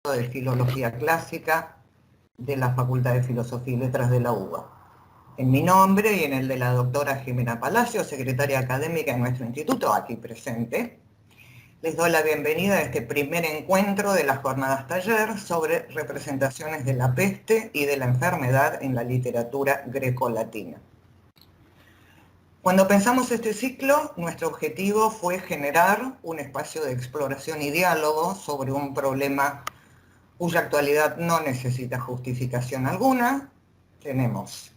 de Filología Clásica de la Facultad de Filosofía y Letras de la UBA. En mi nombre y en el de la doctora Jimena Palacio, secretaria académica de nuestro instituto, aquí presente, les doy la bienvenida a este primer encuentro de las jornadas taller sobre representaciones de la peste y de la enfermedad en la literatura grecolatina. Cuando pensamos este ciclo, nuestro objetivo fue generar un espacio de exploración y diálogo sobre un problema cuya actualidad no necesita justificación alguna. Tenemos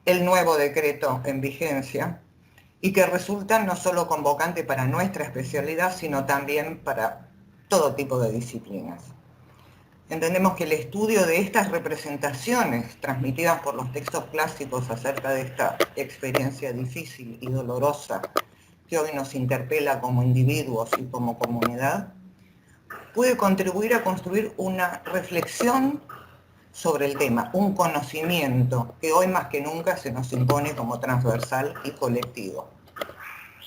el nuevo decreto en vigencia y que resulta no solo convocante para nuestra especialidad, sino también para todo tipo de disciplinas. Entendemos que el estudio de estas representaciones transmitidas por los textos clásicos acerca de esta experiencia difícil y dolorosa que hoy nos interpela como individuos y como comunidad, puede contribuir a construir una reflexión sobre el tema, un conocimiento que hoy más que nunca se nos impone como transversal y colectivo.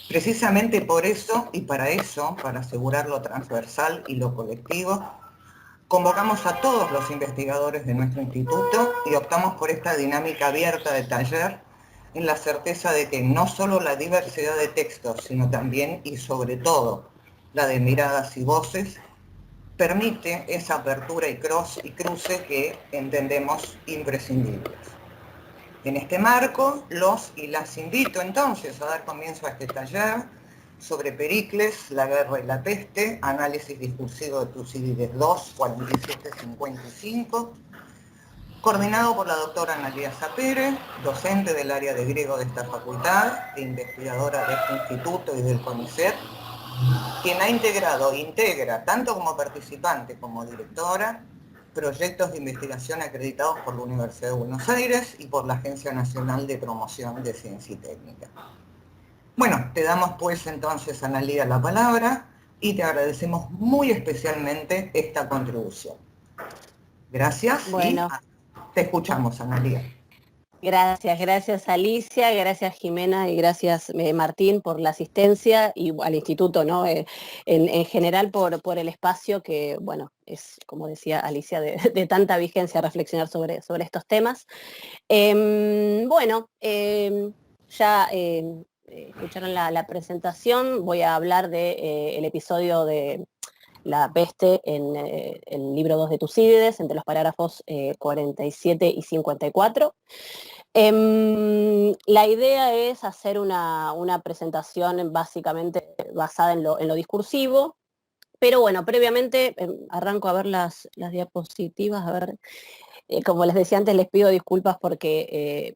Precisamente por eso y para eso, para asegurar lo transversal y lo colectivo, convocamos a todos los investigadores de nuestro instituto y optamos por esta dinámica abierta de taller en la certeza de que no solo la diversidad de textos, sino también y sobre todo la de miradas y voces, permite esa apertura y cruce que entendemos imprescindibles. En este marco, los y las invito entonces a dar comienzo a este taller sobre Pericles, la guerra y la peste, análisis discursivo de Tucídides II, 47-55, coordinado por la doctora Analía Sapere, docente del área de griego de esta facultad e investigadora de este instituto y del CONICET, quien ha integrado, integra, tanto como participante como directora, proyectos de investigación acreditados por la Universidad de Buenos Aires y por la Agencia Nacional de Promoción de Ciencia y Técnica. Bueno, te damos pues entonces, Analía, la palabra y te agradecemos muy especialmente esta contribución. Gracias. Bueno, y te escuchamos, Analía. gracias Alicia, gracias Jimena y gracias Martín por la asistencia y al instituto, ¿no? En general por el espacio que, bueno, es, como decía Alicia, de tanta vigencia reflexionar sobre estos temas. Ya escucharon la presentación, voy a hablar del episodio de la peste en el libro 2 de Tucídides, entre los parágrafos 47 y 54. La idea es hacer una presentación básicamente basada en lo discursivo, pero bueno, previamente arranco a ver las diapositivas, a ver, como les decía antes, les pido disculpas porque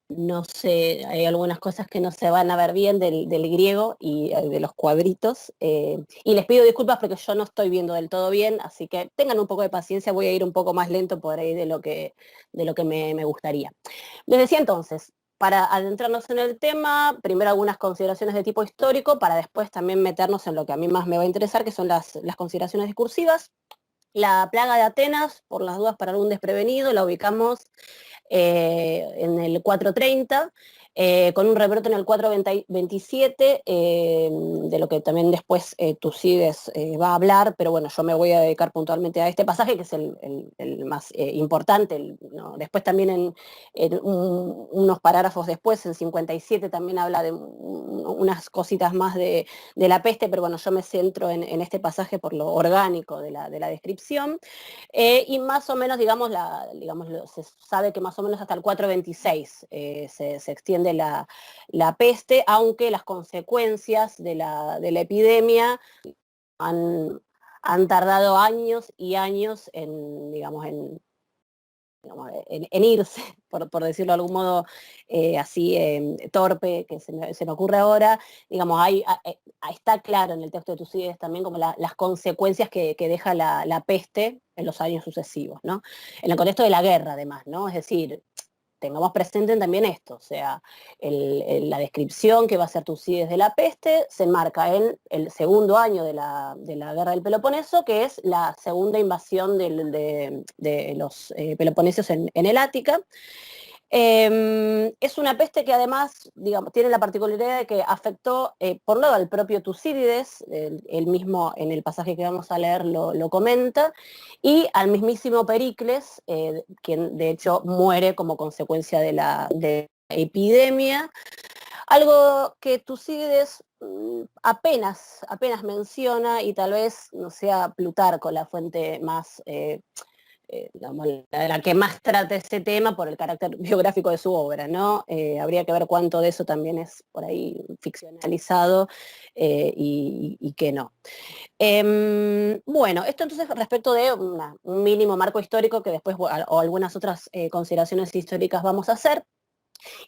no sé, hay algunas cosas que no se van a ver bien del griego y de los cuadritos, y les pido disculpas porque yo no estoy viendo del todo bien, así que tengan un poco de paciencia, voy a ir un poco más lento por ahí de lo que me gustaría. Les decía entonces, para adentrarnos en el tema, primero algunas consideraciones de tipo histórico, para después también meternos en lo que a mí más me va a interesar, que son las consideraciones discursivas. La plaga de Atenas, por las dudas para algún desprevenido, la ubicamos en el 430, con un rebrote en el 427, de lo que también después Tucídides va a hablar, pero bueno, yo me voy a dedicar puntualmente a este pasaje, que es el más importante. ¿No? Después también unos parágrafos después, en 57, también habla de unas cositas más de la peste, pero bueno, yo me centro en este pasaje por lo orgánico de la descripción, y más o menos, se sabe que más o menos hasta el 426 se extiende la peste, aunque las consecuencias de la epidemia han tardado años y años en irse, por decirlo de algún modo así torpe, que se me ocurre ahora. Está claro en el texto de Tucídides también como las consecuencias que deja la peste en los años sucesivos, ¿no? En el contexto de la guerra, además, ¿no? Es decir, tengamos presente también esto, o sea, la descripción que va a hacer Tucídides de la peste se enmarca en el segundo año de la guerra del Peloponeso, que es la segunda invasión de los peloponesios en el Ática. Es una peste que además, digamos, tiene la particularidad de que afectó, por un lado, al propio Tucídides, él mismo en el pasaje que vamos a leer lo comenta, y al mismísimo Pericles, quien de hecho muere como consecuencia de la epidemia. Algo que Tucídides apenas menciona, y tal vez no sea Plutarco la fuente más digamos, la que más trata ese tema por el carácter biográfico de su obra, ¿no? Habría que ver cuánto de eso también es por ahí ficcionalizado y qué no. Bueno, esto entonces respecto de un mínimo marco histórico que después o algunas otras consideraciones históricas vamos a hacer.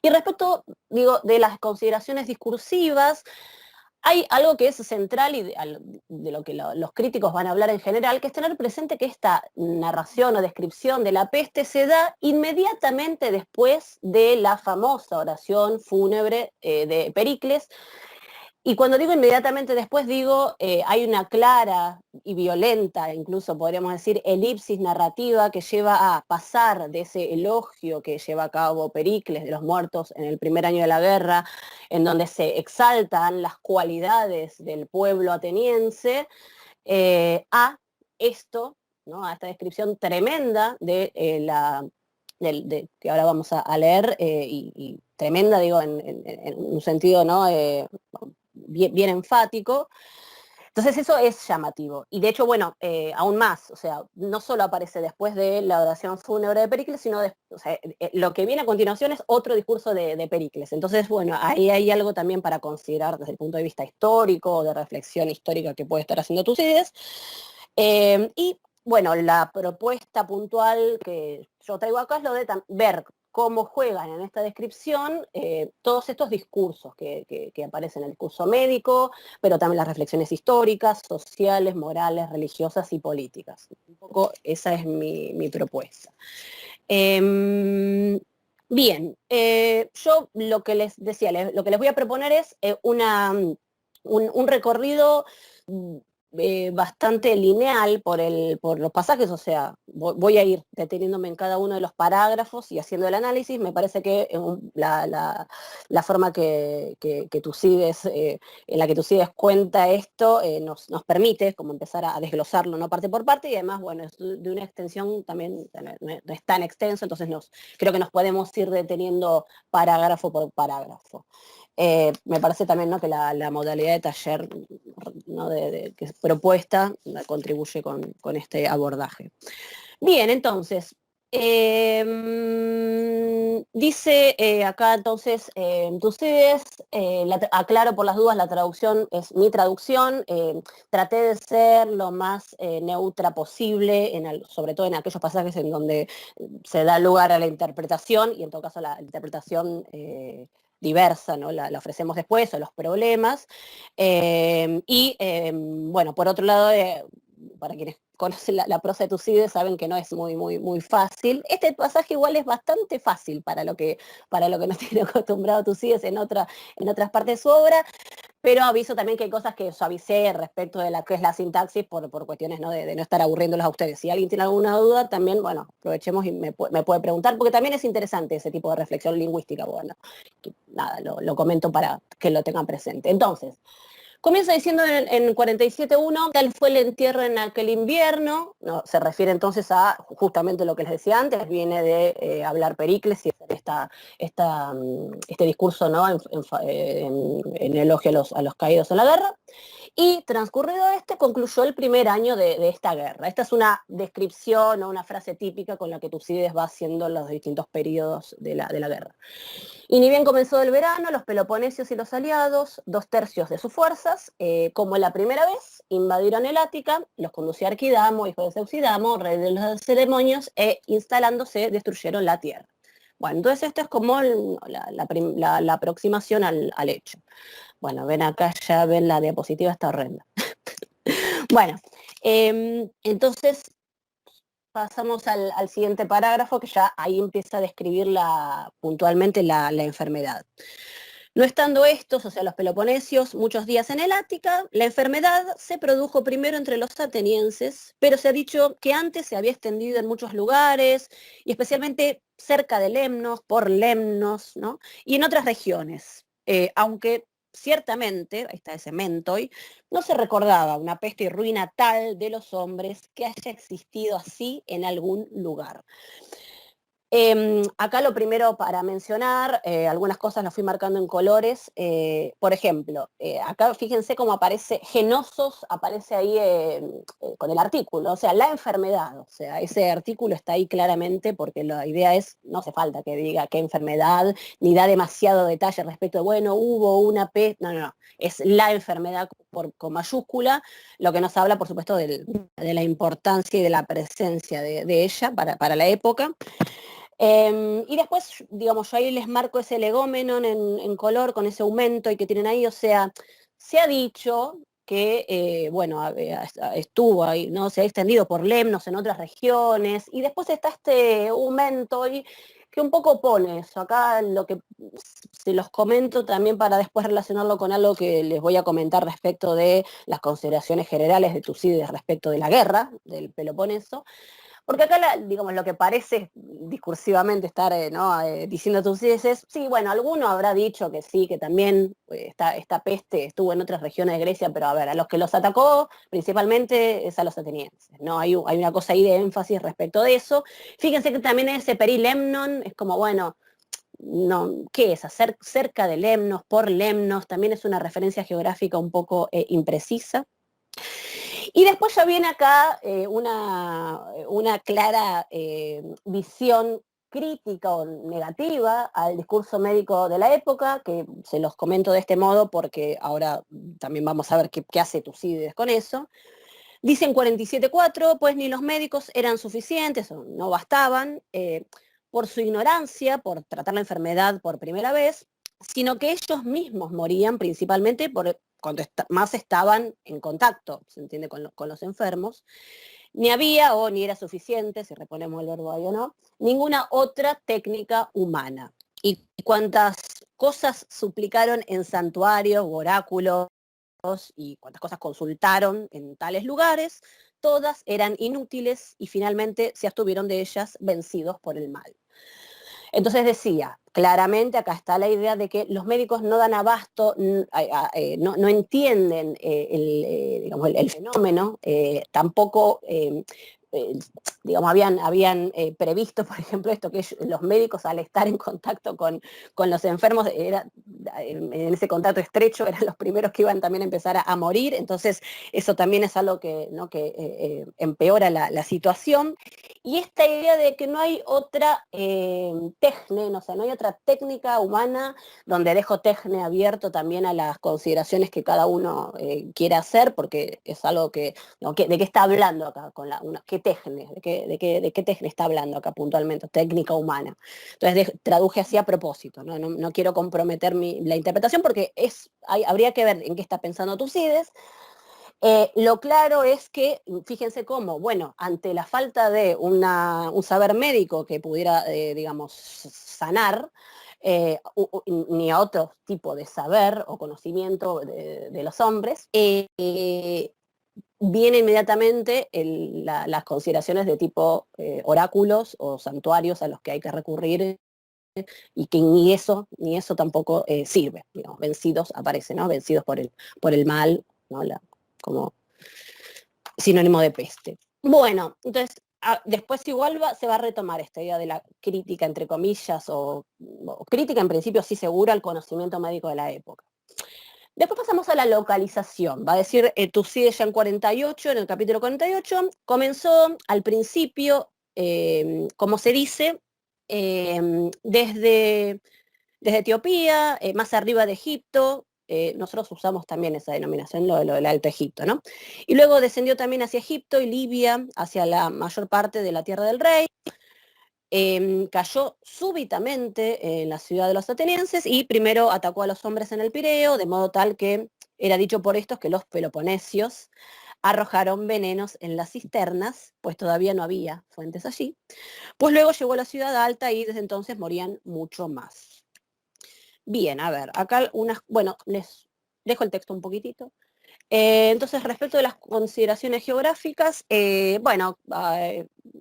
Y respecto, digo, de las consideraciones discursivas, hay algo que es central y de lo que los críticos van a hablar en general, que es tener presente que esta narración o descripción de la peste se da inmediatamente después de la famosa oración fúnebre de Pericles. Y cuando digo inmediatamente después, digo, hay una clara y violenta, incluso podríamos decir, elipsis narrativa que lleva a pasar de ese elogio que lleva a cabo Pericles de los muertos en el primer año de la guerra, en donde se exaltan las cualidades del pueblo ateniense, a esto, ¿no? A esta descripción tremenda de que ahora vamos a leer, y tremenda, digo, en un sentido, ¿no? Bien enfático. Entonces eso es llamativo. Y de hecho, bueno, aún más, o sea, no solo aparece después de la oración fúnebre de Pericles, sino o sea, lo que viene a continuación es otro discurso de Pericles. Entonces, bueno, ahí hay algo también para considerar desde el punto de vista histórico o de reflexión histórica que puede estar haciendo Tucídides. Y bueno, la propuesta puntual que yo traigo acá es lo de ver cómo juegan en esta descripción todos estos discursos que aparecen en el discurso médico, pero también las reflexiones históricas, sociales, morales, religiosas y políticas. Un poco esa es mi propuesta. Bien, yo lo que les decía, lo que les voy a proponer es un recorrido bastante lineal por los pasajes, o sea, voy a ir deteniéndome en cada uno de los parágrafos y haciendo el análisis. Me parece que la forma que Tucídides, en la que Tucídides cuenta esto nos permite como empezar a desglosarlo, ¿no? Parte por parte, y además, bueno, es de una extensión también, no es tan extenso, entonces creo que nos podemos ir deteniendo parágrafo por parágrafo. Me parece también, ¿no? Que la modalidad de taller, ¿no? que es propuesta contribuye con este abordaje. Bien, entonces, dice acá entonces Tucídides, aclaro por las dudas, la traducción es mi traducción, traté de ser lo más neutra posible, sobre todo en aquellos pasajes en donde se da lugar a la interpretación, y en todo caso la interpretación diversa, ¿no? La ofrecemos después, o los problemas. Bueno, por otro lado, para quienes conocen la prosa de Tucídides saben que no es muy fácil. Este pasaje igual es bastante fácil para lo que nos tiene acostumbrado Tucídides en otras partes de su obra, pero aviso también que hay cosas que suavicé respecto de la que es la sintaxis por cuestiones, ¿no? de no estar aburriéndolos a ustedes. Si alguien tiene alguna duda, también, bueno, aprovechemos y me puede preguntar, porque también es interesante ese tipo de reflexión lingüística. Bueno, nada, lo comento para que lo tengan presente. Entonces, comienza diciendo en 47.1, tal fue el entierro en aquel invierno, ¿no? Se refiere entonces a justamente lo que les decía antes, viene de hablar Pericles y este discurso, ¿no? en elogio a los caídos en la guerra. Y transcurrido concluyó el primer año de esta guerra. Esta es una descripción o una frase típica con la que Tucídides va haciendo los distintos periodos de la guerra. Y ni bien comenzó el verano, los peloponesios y los aliados, 2/3 de sus fuerzas, como la primera vez, invadieron el Ática, los conducía Arquidamo, hijo de Seuxidamo, rey de los Lacedemonios, e instalándose destruyeron la tierra. Bueno, entonces esto es como la aproximación al hecho. Bueno, ven acá, ya ven la diapositiva, está horrenda. Bueno, entonces pasamos al siguiente parágrafo, que ya ahí empieza a describir puntualmente la enfermedad. No estando estos, o sea, los peloponesios, muchos días en el Ática, la enfermedad se produjo primero entre los atenienses, pero se ha dicho que antes se había extendido en muchos lugares, y especialmente cerca de Lemnos, por Lemnos, ¿no? Y en otras regiones, aunque ciertamente, ahí está ese Mentoy, no se recordaba una peste y ruina tal de los hombres que haya existido así en algún lugar. Acá lo primero para mencionar, algunas cosas las fui marcando en colores. Por ejemplo, acá fíjense cómo aparece Genosos, aparece ahí con el artículo, o sea, la enfermedad. O sea, ese artículo está ahí claramente porque la idea es, no hace falta que diga qué enfermedad, ni da demasiado detalle respecto de, bueno, hubo una peste, no, es la enfermedad con mayúscula, lo que nos habla, por supuesto, de la importancia y de la presencia de ella para la época. Y después, digamos, yo ahí les marco ese legómenon en color con ese aumento y que tienen ahí, o sea, se ha dicho que, bueno, estuvo ahí, ¿no? Se ha extendido por Lemnos en otras regiones, y después está este aumento y que un poco pone eso. Acá lo que se los comento también para después relacionarlo con algo que les voy a comentar respecto de las consideraciones generales de Tucídides respecto de la guerra del Peloponeso. Porque acá, digamos, lo que parece discursivamente estar diciendo Tucídides es, sí, bueno, alguno habrá dicho que sí, que también esta peste estuvo en otras regiones de Grecia, pero a ver, a los que los atacó principalmente es a los atenienses, ¿no? Hay una cosa ahí de énfasis respecto de eso. Fíjense que también ese perilemnon es como, bueno, no, ¿qué es? Hacer cerca de Lemnos, por Lemnos, también es una referencia geográfica un poco imprecisa. Y después ya viene acá una clara visión crítica o negativa al discurso médico de la época, que se los comento de este modo porque ahora también vamos a ver qué hace Tucídides con eso. Dicen 47.4, pues ni los médicos eran suficientes, o no bastaban, por su ignorancia, por tratar la enfermedad por primera vez, sino que ellos mismos morían principalmente cuando más estaban en contacto, ¿se entiende?, con los enfermos. Ni había, o ni era suficiente, si reponemos el verbo ahí o no, ninguna otra técnica humana. Y cuantas cosas suplicaron en santuarios u oráculos, y cuántas cosas consultaron en tales lugares, todas eran inútiles y finalmente se abstuvieron de ellas vencidos por el mal. Entonces decía, claramente acá está la idea de que los médicos no dan abasto, no entienden digamos, el fenómeno, tampoco digamos, habían previsto, por ejemplo, esto que los médicos al estar en contacto con los enfermos, en ese contacto estrecho, eran los primeros que iban también a empezar a morir, entonces eso también es algo que, ¿no?, que empeora la situación. Y esta idea de que no hay otra tecne, no hay otra técnica humana, donde dejo tecne abierto también a las consideraciones que cada uno quiera hacer, porque es algo que, ¿no?, ¿de qué está hablando acá? ¿Qué tecne? ¿De qué tecne está hablando acá puntualmente? Técnica humana. Entonces traduje así a propósito, no quiero comprometer la interpretación porque habría que ver en qué está pensando Tucídides. Lo claro es que, fíjense cómo, bueno, ante la falta de un saber médico que pudiera, digamos, sanar, ni a otro tipo de saber o conocimiento de los hombres, viene inmediatamente las consideraciones de tipo oráculos o santuarios a los que hay que recurrir, y que ni eso tampoco sirve, digamos, vencidos aparece, ¿no? Vencidos por el mal, ¿no? Como sinónimo de peste. Bueno, entonces después igual se va a retomar esta idea de la crítica, entre comillas, o crítica en principio sí segura al conocimiento médico de la época. Después pasamos a la localización. Va a decir Tucídides ya en 48, en el capítulo 48, comenzó al principio, como se dice, desde Etiopía, más arriba de Egipto. Nosotros usamos también esa denominación, lo del Alto Egipto, ¿no? Y luego descendió también hacia Egipto y Libia, hacia la mayor parte de la Tierra del Rey. Cayó súbitamente en la ciudad de los atenienses y primero atacó a los hombres en el Pireo, de modo tal que era dicho por estos que los peloponesios arrojaron venenos en las cisternas, pues todavía no había fuentes allí. Pues luego llegó a la ciudad alta y desde entonces morían mucho más. Bien, a ver, acá bueno, les dejo el texto un poquitito. Entonces, respecto de las consideraciones geográficas, bueno,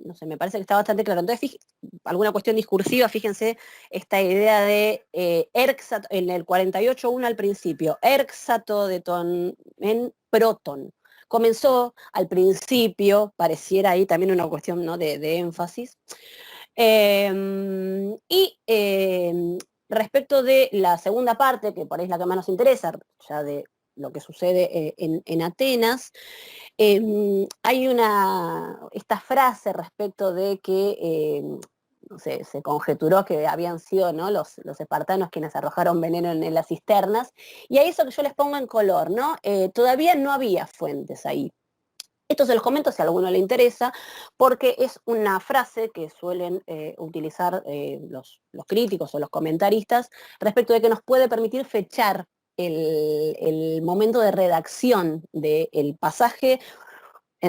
no sé, me parece que está bastante claro. Entonces, alguna cuestión discursiva, fíjense esta idea de erxato, en el 48.1 al principio, erxato de ton en proton. Comenzó al principio, pareciera ahí también una cuestión, ¿no?, de énfasis. Respecto de la segunda parte, que por ahí es la que más nos interesa, ya de lo que sucede en Atenas, hay esta frase respecto de que no sé, se conjeturó que habían sido, ¿no?, los espartanos quienes arrojaron veneno en las cisternas, y a eso que yo les pongo en color, ¿no? Todavía no había fuentes ahí. Esto se los comento si a alguno le interesa, porque es una frase que suelen utilizar los críticos o los comentaristas respecto de que nos puede permitir fechar el momento de redacción del pasaje.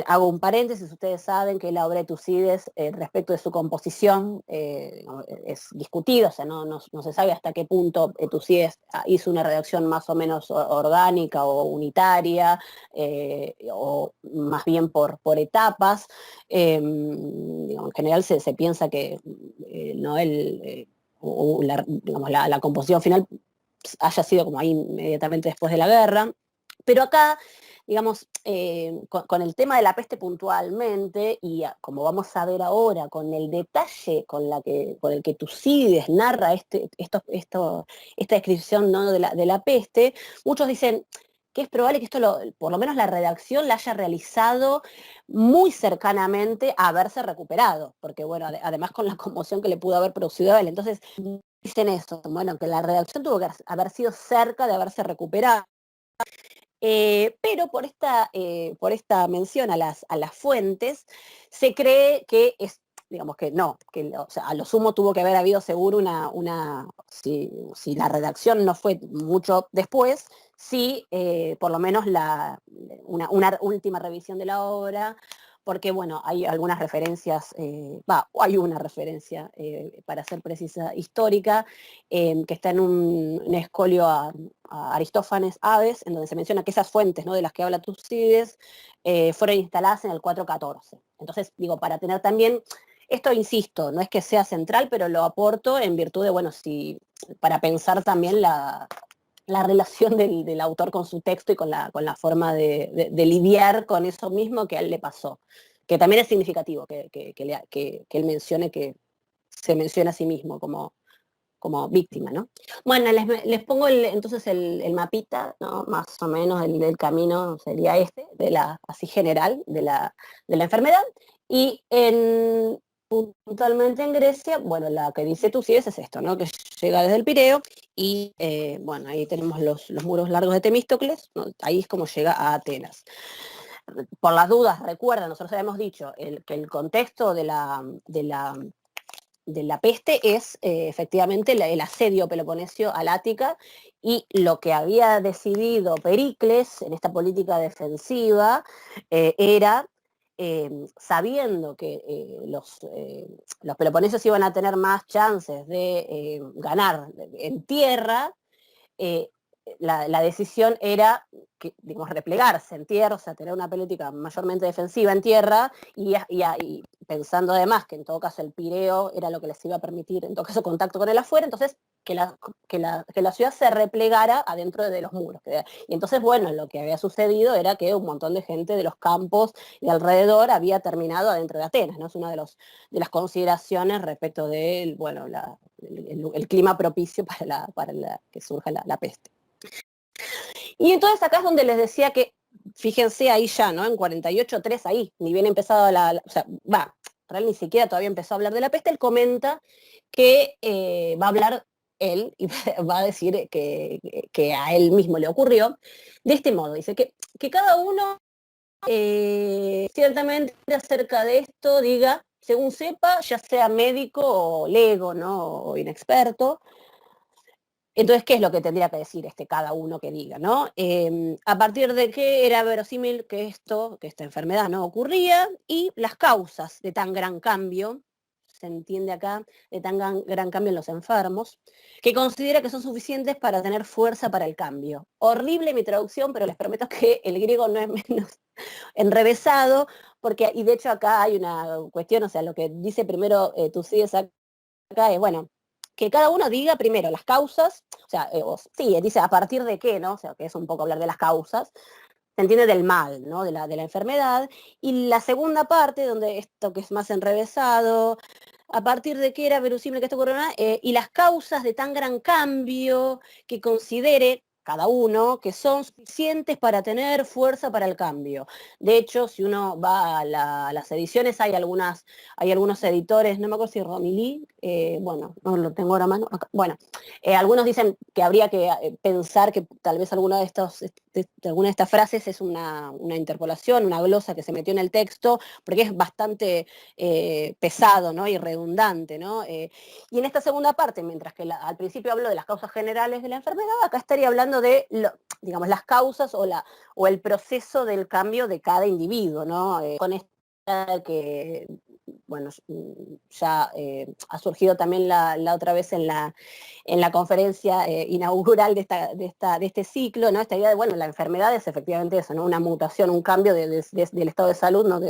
Hago un paréntesis, ustedes saben que la obra de Tucídides respecto de su composición es discutida, o sea, no se sabe hasta qué punto Tucídides hizo una redacción más o menos orgánica o unitaria, o más bien por etapas. En general se piensa que no la composición final haya sido como ahí inmediatamente después de la guerra, pero acá, digamos, con el tema de la peste puntualmente, y como vamos a ver ahora, con el detalle con el que Tucídides narra esta descripción, ¿no?, de la peste, muchos dicen que es probable que esto, por lo menos la redacción, la haya realizado muy cercanamente a haberse recuperado, porque bueno, además con la conmoción que le pudo haber producido a él. Entonces dicen eso, bueno, que la redacción tuvo que haber sido cerca de haberse recuperado. Pero por esta mención a las fuentes, se cree que es, digamos que no, que o sea, a lo sumo tuvo que haber habido seguro si la redacción no fue mucho después, sí, por lo menos una última revisión de la obra, porque bueno, hay algunas referencias, hay una referencia, para ser precisa, histórica, que está en un escolio a Aristófanes Aves, en donde se menciona que esas fuentes, ¿no?, de las que habla Tucídides fueron instaladas en el 414. Entonces, digo, para tener también, esto insisto, no es que sea central, pero lo aporto en virtud de, bueno, para pensar también la relación del autor con su texto y con la forma de lidiar con eso mismo que a él le pasó. Que también es significativo que él mencione que se menciona a sí mismo como víctima, ¿no? Bueno, les pongo entonces el mapita, ¿no?, más o menos del camino sería así general, de la enfermedad, y puntualmente en Grecia, bueno, la que dice Tucídides es esto, ¿no?, que llega desde el Pireo, y bueno, ahí tenemos los muros largos de Temístocles, ¿no?, ahí es como llega a Atenas. Por las dudas, recuerda, nosotros habíamos dicho que el contexto de la peste es efectivamente el asedio peloponesio al Ática, y lo que había decidido Pericles en esta política defensiva era, sabiendo que los peloponeses iban a tener más chances de ganar en tierra, eh, la decisión era digamos, replegarse en tierra, o sea, tener una política mayormente defensiva en tierra, y pensando además que en todo caso el Pireo era lo que les iba a permitir, en todo caso, contacto con el afuera, entonces que la ciudad se replegara adentro de los muros. Y entonces, bueno, lo que había sucedido era que un montón de gente de los campos y alrededor había terminado adentro de Atenas, ¿no? Es una de las consideraciones respecto del, bueno, el clima propicio para que surja la peste. Y entonces acá es donde les decía que, fíjense ahí ya, ¿no?, en 48.3, ahí, ni bien empezado o sea, Real ni siquiera todavía empezó a hablar de la peste, él comenta que va a hablar él y va a decir que a él mismo le ocurrió de este modo. Dice que cada uno ciertamente acerca de esto diga, según sepa, ya sea médico o lego, ¿no?, o inexperto. Entonces, ¿qué es lo que tendría que decir cada uno que diga, ¿no? A partir de qué era verosímil que esta enfermedad no ocurría, y las causas de tan gran cambio, se entiende acá de tan gran cambio en los enfermos, que considera que son suficientes para tener fuerza para el cambio. Horrible mi traducción, pero les prometo que el griego no es menos enrevesado, porque, y de hecho acá hay una cuestión, o sea, lo que dice primero Tucídides acá es, bueno, que cada uno diga primero las causas, o sea, sí, dice a partir de qué, ¿no? O sea, que es un poco hablar de las causas, se entiende del mal, ¿no? De la enfermedad, y la segunda parte, donde esto que es más enrevesado, a partir de qué era verosímil que esto ocurriera, y las causas de tan gran cambio que considere cada uno que son suficientes para tener fuerza para el cambio. De hecho, si uno va a las ediciones, hay algunos editores, no me acuerdo si Romilly, bueno, no lo tengo ahora a mano, acá, bueno, algunos dicen que habría que pensar que tal vez alguna de estas frases es una interpolación, una glosa que se metió en el texto, porque es bastante pesado, ¿no? Y redundante, ¿no? Y en esta segunda parte, mientras que al principio hablo de las causas generales de la enfermedad, acá estaría hablando de, digamos, las causas o el proceso del cambio de cada individuo, ¿no? Con esta que, bueno, ya ha surgido también la otra vez en la conferencia inaugural de este ciclo, ¿no? Esta idea de, bueno, la enfermedad es efectivamente eso, ¿no? Una mutación, un cambio del estado de salud, ¿no?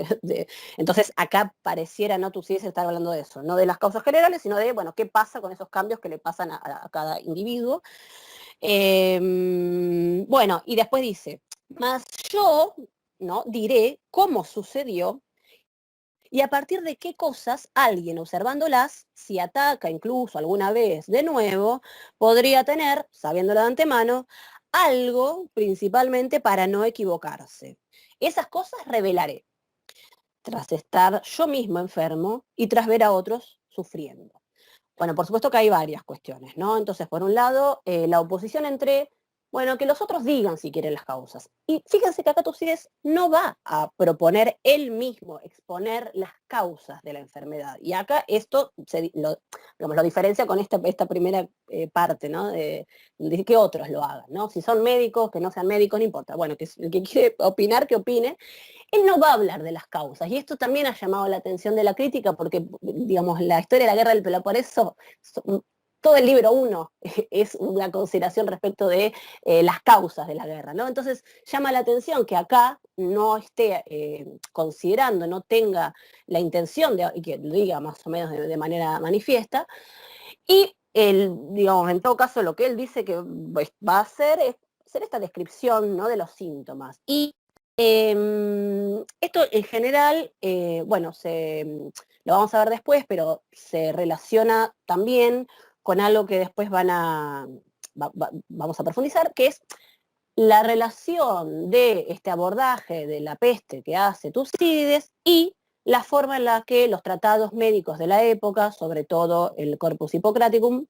Entonces acá pareciera, ¿no? Tú sí estar hablando de eso, no de las causas generales, sino de, bueno, qué pasa con esos cambios que le pasan a cada individuo. Bueno, y después dice, más yo, ¿no? Diré cómo sucedió y a partir de qué cosas alguien observándolas, si ataca incluso alguna vez de nuevo, podría tener, sabiéndolo de antemano, algo principalmente para no equivocarse. Esas cosas revelaré, tras estar yo mismo enfermo y tras ver a otros sufriendo. Bueno, por supuesto que hay varias cuestiones, ¿no? Entonces, por un lado, la oposición entre, bueno, que los otros digan si quieren las causas. Y fíjense que acá Tucídides no va a proponer él mismo, exponer las causas de la enfermedad. Y acá esto digamos, lo diferencia con esta primera parte, ¿no? De que otros lo hagan, ¿no? Si son médicos, que no sean médicos, no importa. Bueno, que el que quiere opinar, que opine. Él no va a hablar de las causas, y esto también ha llamado la atención de la crítica, porque, digamos, la historia de la guerra del Peloponeso, todo el libro 1 es una consideración respecto de las causas de la guerra, ¿no? Entonces llama la atención que acá no esté considerando, no tenga la intención de, y que lo diga más o menos de manera manifiesta, y digamos, en todo caso lo que él dice que va a hacer es hacer esta descripción, ¿no? De los síntomas. Y esto en general, bueno, lo vamos a ver después, pero se relaciona también con algo que después vamos a profundizar, que es la relación de este abordaje de la peste que hace Tucídides y la forma en la que los tratados médicos de la época, sobre todo el Corpus Hippocraticum,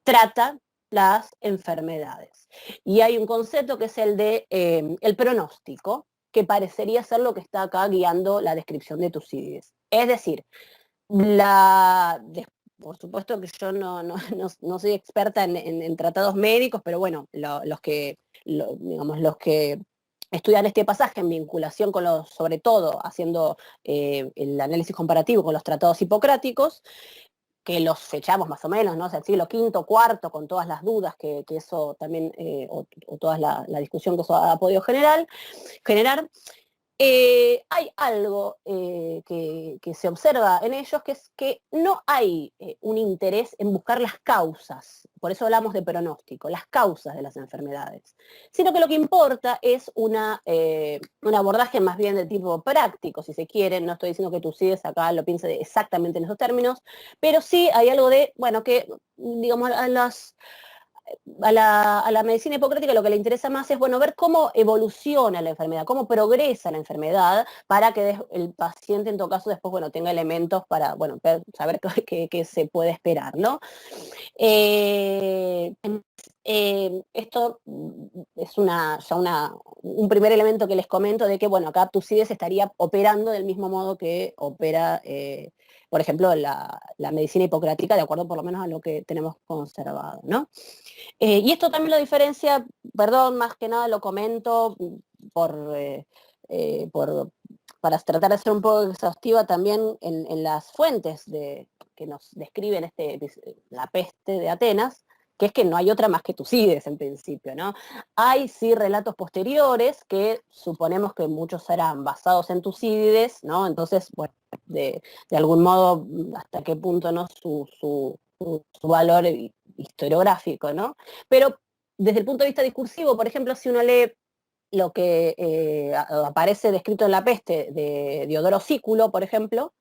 trata las enfermedades. Y hay un concepto que es el de el pronóstico, que parecería ser lo que está acá guiando la descripción de Tucídides. Es decir, por supuesto que yo no soy experta en tratados médicos, pero bueno, digamos, los que estudian este pasaje en vinculación con sobre todo haciendo el análisis comparativo con los tratados hipocráticos, que los fechamos más o menos, ¿no? O sea, el siglo V, IV, con todas las dudas que eso también, o toda la discusión que eso ha podido generar, hay algo que se observa en ellos, que es que no hay un interés en buscar las causas, por eso hablamos de pronóstico, las causas de las enfermedades, sino que lo que importa es un abordaje más bien de tipo práctico, si se quiere. No estoy diciendo que Tucídides acá lo piense exactamente en esos términos, pero sí hay algo de, bueno, que digamos a la medicina hipocrática lo que le interesa más es, bueno, ver cómo evoluciona la enfermedad, cómo progresa la enfermedad, para que el paciente en todo caso después, bueno, tenga elementos para, bueno, saber qué se puede esperar, ¿no? Esto es un primer elemento que les comento de que, bueno, acá Tucídides estaría operando del mismo modo que opera, por ejemplo, la medicina hipocrática, de acuerdo por lo menos a lo que tenemos conservado, ¿no? Y esto también lo diferencia, perdón, más que nada lo comento por para tratar de ser un poco exhaustiva también en las fuentes que nos describen la peste de Atenas, que es que no hay otra más que Tucídides en principio, ¿no? Hay sí relatos posteriores que suponemos que muchos serán basados en Tucídides, ¿no? Entonces, bueno, de algún modo, hasta qué punto, ¿no? Su valor historiográfico, ¿no? Pero desde el punto de vista discursivo, por ejemplo, si uno lee lo que aparece descrito en La peste de Diodoro Sículo, por ejemplo,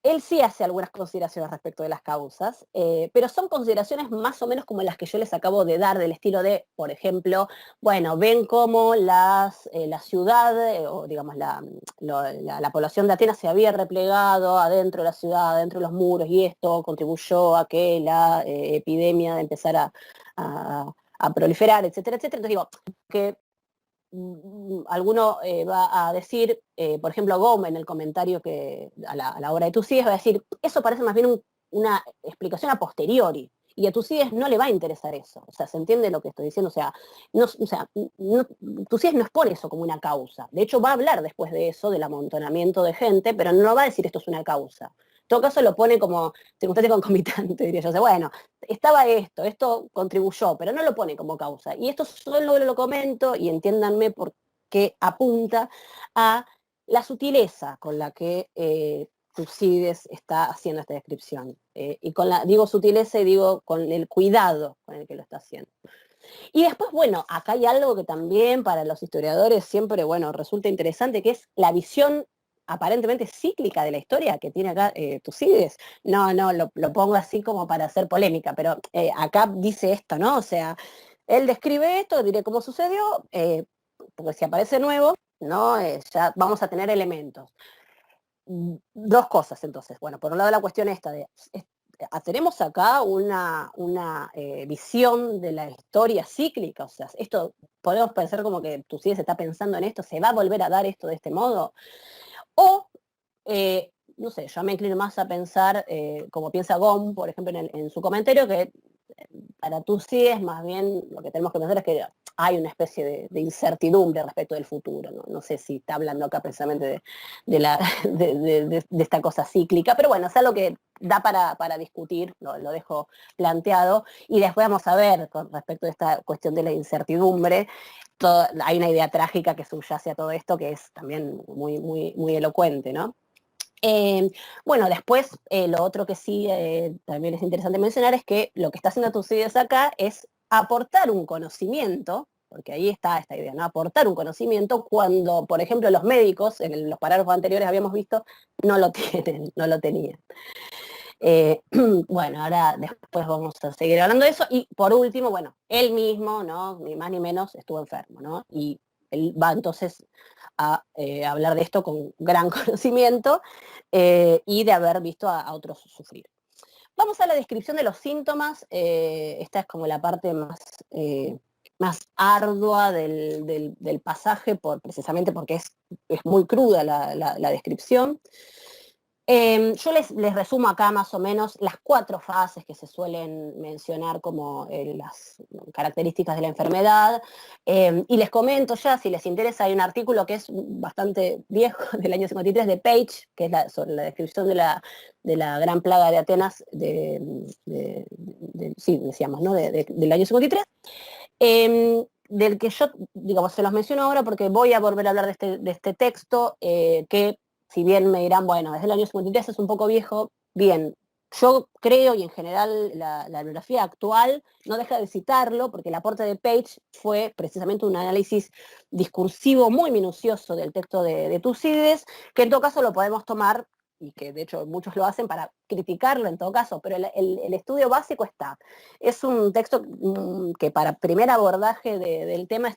él sí hace algunas consideraciones respecto de las causas, pero son consideraciones más o menos como las que yo les acabo de dar, del estilo de, por ejemplo, bueno, ven cómo la ciudad, o digamos la población de Atenas se había replegado adentro de la ciudad, adentro de los muros, y esto contribuyó a que la epidemia empezara a proliferar, etcétera, etcétera. Entonces digo, que alguno va a decir, por ejemplo, Gómez en el comentario a la obra de Tucídides va a decir, eso parece más bien una explicación a posteriori, y a Tucídides no le va a interesar eso, o sea, ¿se entiende lo que estoy diciendo? Tucídides no expone eso como una causa, de hecho va a hablar después de eso, del amontonamiento de gente, pero no va a decir esto es una causa. En todo caso lo pone como circunstancia concomitante, diría yo. O sea, bueno, estaba esto contribuyó, pero no lo pone como causa. Y esto solo lo comento, y entiéndanme por qué apunta a la sutileza con la que Tucídides está haciendo esta descripción. Y digo sutileza y digo con el cuidado con el que lo está haciendo. Y después, bueno, acá hay algo que también para los historiadores siempre, bueno, resulta interesante, que es la visión aparentemente cíclica de la historia que tiene acá Tucídides. No, lo pongo así como para hacer polémica, pero acá dice esto, ¿no? O sea, él describe esto, diré cómo sucedió, porque si aparece nuevo, ¿no? Ya vamos a tener elementos. Dos cosas entonces. Bueno, por un lado la cuestión esta de, tenemos acá una visión de la historia cíclica, o sea, esto podemos pensar como que Tucídides está pensando en esto, ¿se va a volver a dar esto de este modo? O, no sé, yo me inclino más a pensar, como piensa Gom, por ejemplo, en su comentario, que para Tucídides más bien lo que tenemos que pensar es que hay una especie de incertidumbre respecto del futuro. No sé si está hablando acá precisamente de esta cosa cíclica, pero bueno, es algo que da para discutir, lo dejo planteado, y después vamos a ver con respecto a esta cuestión de la incertidumbre. Hay una idea trágica que subyace a todo esto que es también muy elocuente, ¿no? Bueno, después lo otro que sí también es interesante mencionar es que lo que está haciendo Tucídides acá es aportar un conocimiento, porque ahí está esta idea, ¿no? Aportar un conocimiento cuando, por ejemplo, los médicos, en los parágrafos anteriores habíamos visto, no lo tienen, no lo tenían. Bueno, ahora después vamos a seguir hablando de eso. Y por último, bueno, él mismo, ¿no? Ni más ni menos, estuvo enfermo, ¿no? Y él va entonces a hablar de esto con gran conocimiento y de haber visto a otros sufrir. Vamos a la descripción de los síntomas. Esta es como la parte más ardua del pasaje, precisamente porque es muy cruda la descripción. Yo les resumo acá más o menos las 4 fases que se suelen mencionar como las características de la enfermedad, y les comento ya, si les interesa, hay un artículo que es bastante viejo, del año 53, de Page, que es sobre la descripción de la gran plaga de Atenas, sí, decíamos, ¿no? Del año 53, del que yo, digamos, se los menciono ahora porque voy a volver a hablar de este texto, que si bien me dirán, bueno, desde el año 53 es un poco viejo, bien, yo creo, y en general la bibliografía actual no deja de citarlo, porque el aporte de Page fue precisamente un análisis discursivo muy minucioso del texto de Tucídides, que en todo caso lo podemos tomar, y que de hecho muchos lo hacen para criticarlo en todo caso, pero el estudio básico está. Es un texto que para primer abordaje del tema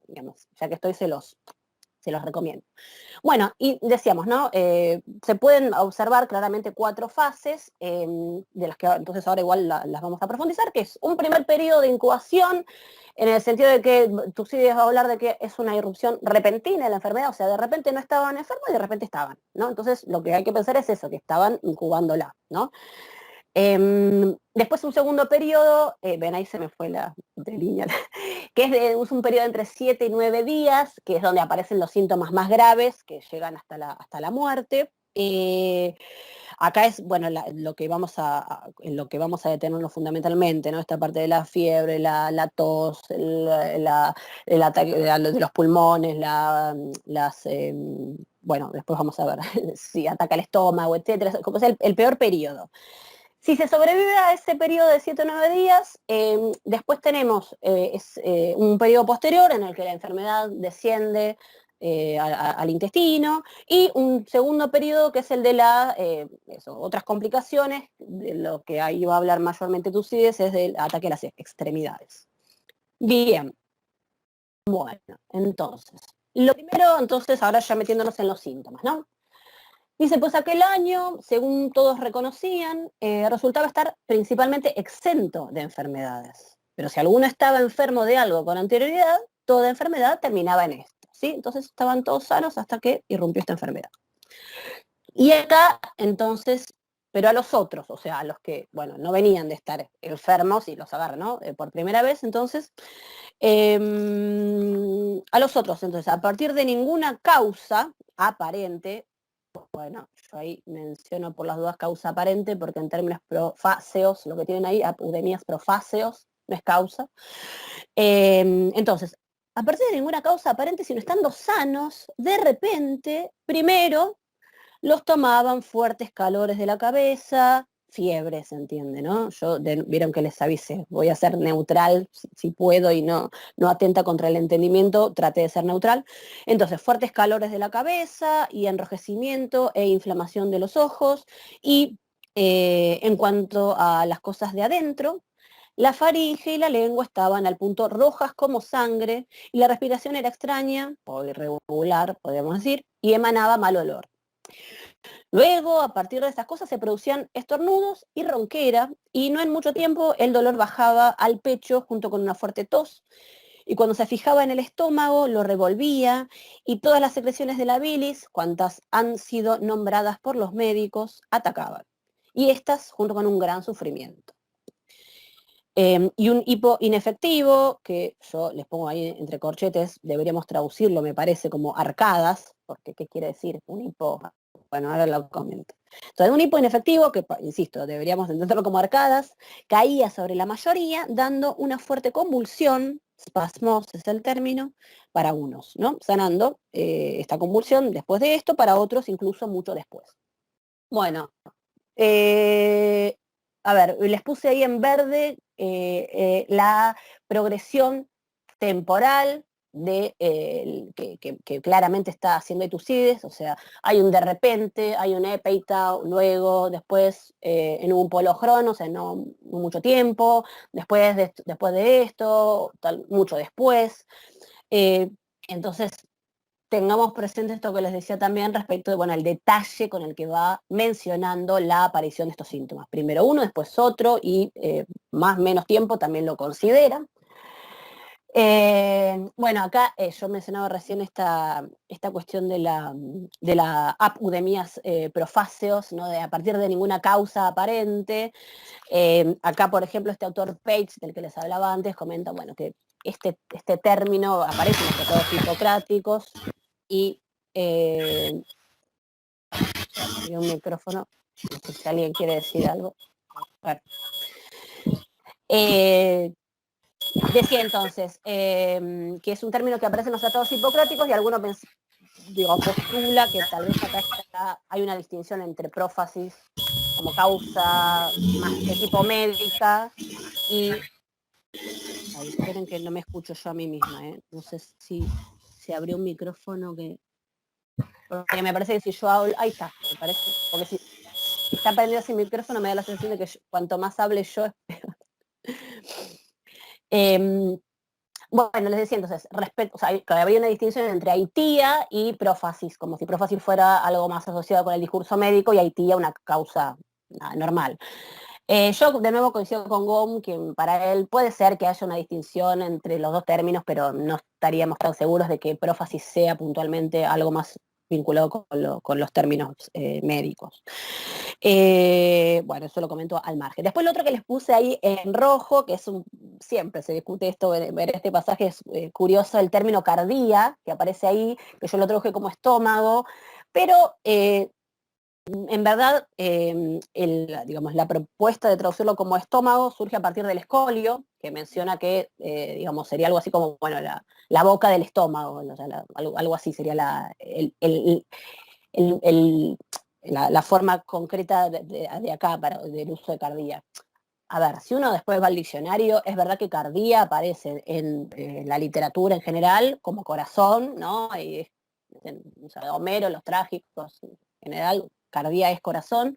digamos, ya que estoy se los recomiendo. Bueno, y decíamos, ¿no? Se pueden observar claramente 4 fases, de las que entonces ahora igual las vamos a profundizar, que es un primer periodo de incubación, en el sentido de que Tucídides va a hablar de que es una irrupción repentina de la enfermedad, o sea, de repente no estaban enfermos y de repente estaban, ¿no? Entonces lo que hay que pensar es eso, que estaban incubándola, ¿no? Después un segundo periodo, ven ahí se me fue la línea, que es un periodo entre 7 y 9 días, que es donde aparecen los síntomas más graves, que llegan hasta la muerte. Acá es, bueno, en lo que vamos a detenernos fundamentalmente, ¿no? Esta parte de la fiebre, la tos, el ataque de los pulmones, bueno, después vamos a ver si ataca el estómago, etcétera, como es el peor periodo. Si se sobrevive a ese periodo de 7 o 9 días, después tenemos un periodo posterior en el que la enfermedad desciende al intestino y un segundo periodo que es el de otras complicaciones, de lo que ahí va a hablar mayormente Tucídides, es del ataque a las extremidades. Bien, bueno, entonces, lo primero, entonces, ahora ya metiéndonos en los síntomas, ¿no? Dice, pues aquel año, según todos reconocían, resultaba estar principalmente exento de enfermedades. Pero si alguno estaba enfermo de algo con anterioridad, toda enfermedad terminaba en esto, ¿sí? Entonces estaban todos sanos hasta que irrumpió esta enfermedad. Y acá, entonces, pero a los otros, o sea, a los que, bueno, no venían de estar enfermos y los agarran, ¿no? Por primera vez, entonces, a los otros, entonces, a partir de ninguna causa aparente, bueno, yo ahí menciono por las dudas causa aparente, porque en términos profáseos, lo que tienen ahí, apudemias profáseos, no es causa. Entonces, a partir de ninguna causa aparente, sino estando sanos, de repente, primero, los tomaban fuertes calores de la cabeza, fiebre, se entiende, ¿no? Vieron que les avisé, voy a ser neutral si puedo y no atenta contra el entendimiento, traté de ser neutral. Entonces, fuertes calores de la cabeza y enrojecimiento e inflamación de los ojos. Y en cuanto a las cosas de adentro, la faringe y la lengua estaban al punto rojas como sangre y la respiración era extraña o irregular, podríamos decir, y emanaba mal olor. Luego, a partir de estas cosas, se producían estornudos y ronquera, y no en mucho tiempo el dolor bajaba al pecho junto con una fuerte tos, y cuando se fijaba en el estómago lo revolvía, y todas las secreciones de la bilis, cuantas han sido nombradas por los médicos, atacaban. Y estas junto con un gran sufrimiento. Y un hipo inefectivo, que yo les pongo ahí entre corchetes, deberíamos traducirlo, me parece, como arcadas, porque ¿qué quiere decir un hipo? Bueno, ahora lo comento. Entonces, un hipo inefectivo, que, insisto, deberíamos entenderlo como arcadas, caía sobre la mayoría, dando una fuerte convulsión, spasmos es el término, para unos, ¿no? Sanando esta convulsión después de esto, para otros incluso mucho después. Bueno, a ver, les puse ahí en verde la progresión temporal que claramente está haciendo Tucídides, o sea, hay un de repente, hay un epeitao, luego, después en un polocrono, o sea, no mucho tiempo, después de esto, mucho después. Entonces, tengamos presente esto que les decía también respecto de, bueno, el detalle con el que va mencionando la aparición de estos síntomas. Primero uno, después otro, y más o menos tiempo también lo considera. Bueno, acá yo mencionaba recién esta cuestión de la apudemias profáseos, ¿no? De a partir de ninguna causa aparente. Acá, por ejemplo, este autor Page, del que les hablaba antes, comenta, bueno, que este término aparece en los tratados hipocráticos y un micrófono, no sé si alguien quiere decir algo. Bueno. Decía entonces que es un término que aparece en los tratados hipocráticos y algunos postula que tal vez acá hay una distinción entre prófasis como causa más de tipo médica y... Ay, esperen que no me escucho yo a mí misma, no sé si se abrió un micrófono porque me parece que si yo hablo... Ahí está, me parece, porque si está prendido ese micrófono me da la sensación de que cuanto más hable yo es peor. Bueno, les decía entonces, o sea, que había una distinción entre aitía y prófasis, como si prófasis fuera algo más asociado con el discurso médico y aitía una causa normal. Yo de nuevo coincido con Gom, que para él puede ser que haya una distinción entre los dos términos, pero no estaríamos tan seguros de que prófasis sea puntualmente algo más vinculado con los términos médicos. Bueno, eso lo comento al margen. Después lo otro que les puse ahí en rojo, que es siempre se discute esto, ver este pasaje es curioso, el término cardía, que aparece ahí, que yo lo traduje como estómago, pero en verdad digamos, la propuesta de traducirlo como estómago surge a partir del escolio, que menciona que digamos, sería algo así como bueno, la boca del estómago, o sea, algo así sería el, el, la forma concreta de acá del uso de cardía. A ver, si uno después va al diccionario, es verdad que cardía aparece en la literatura en general como corazón, ¿no? Y, o sea, Homero, los trágicos, en general, cardía es corazón.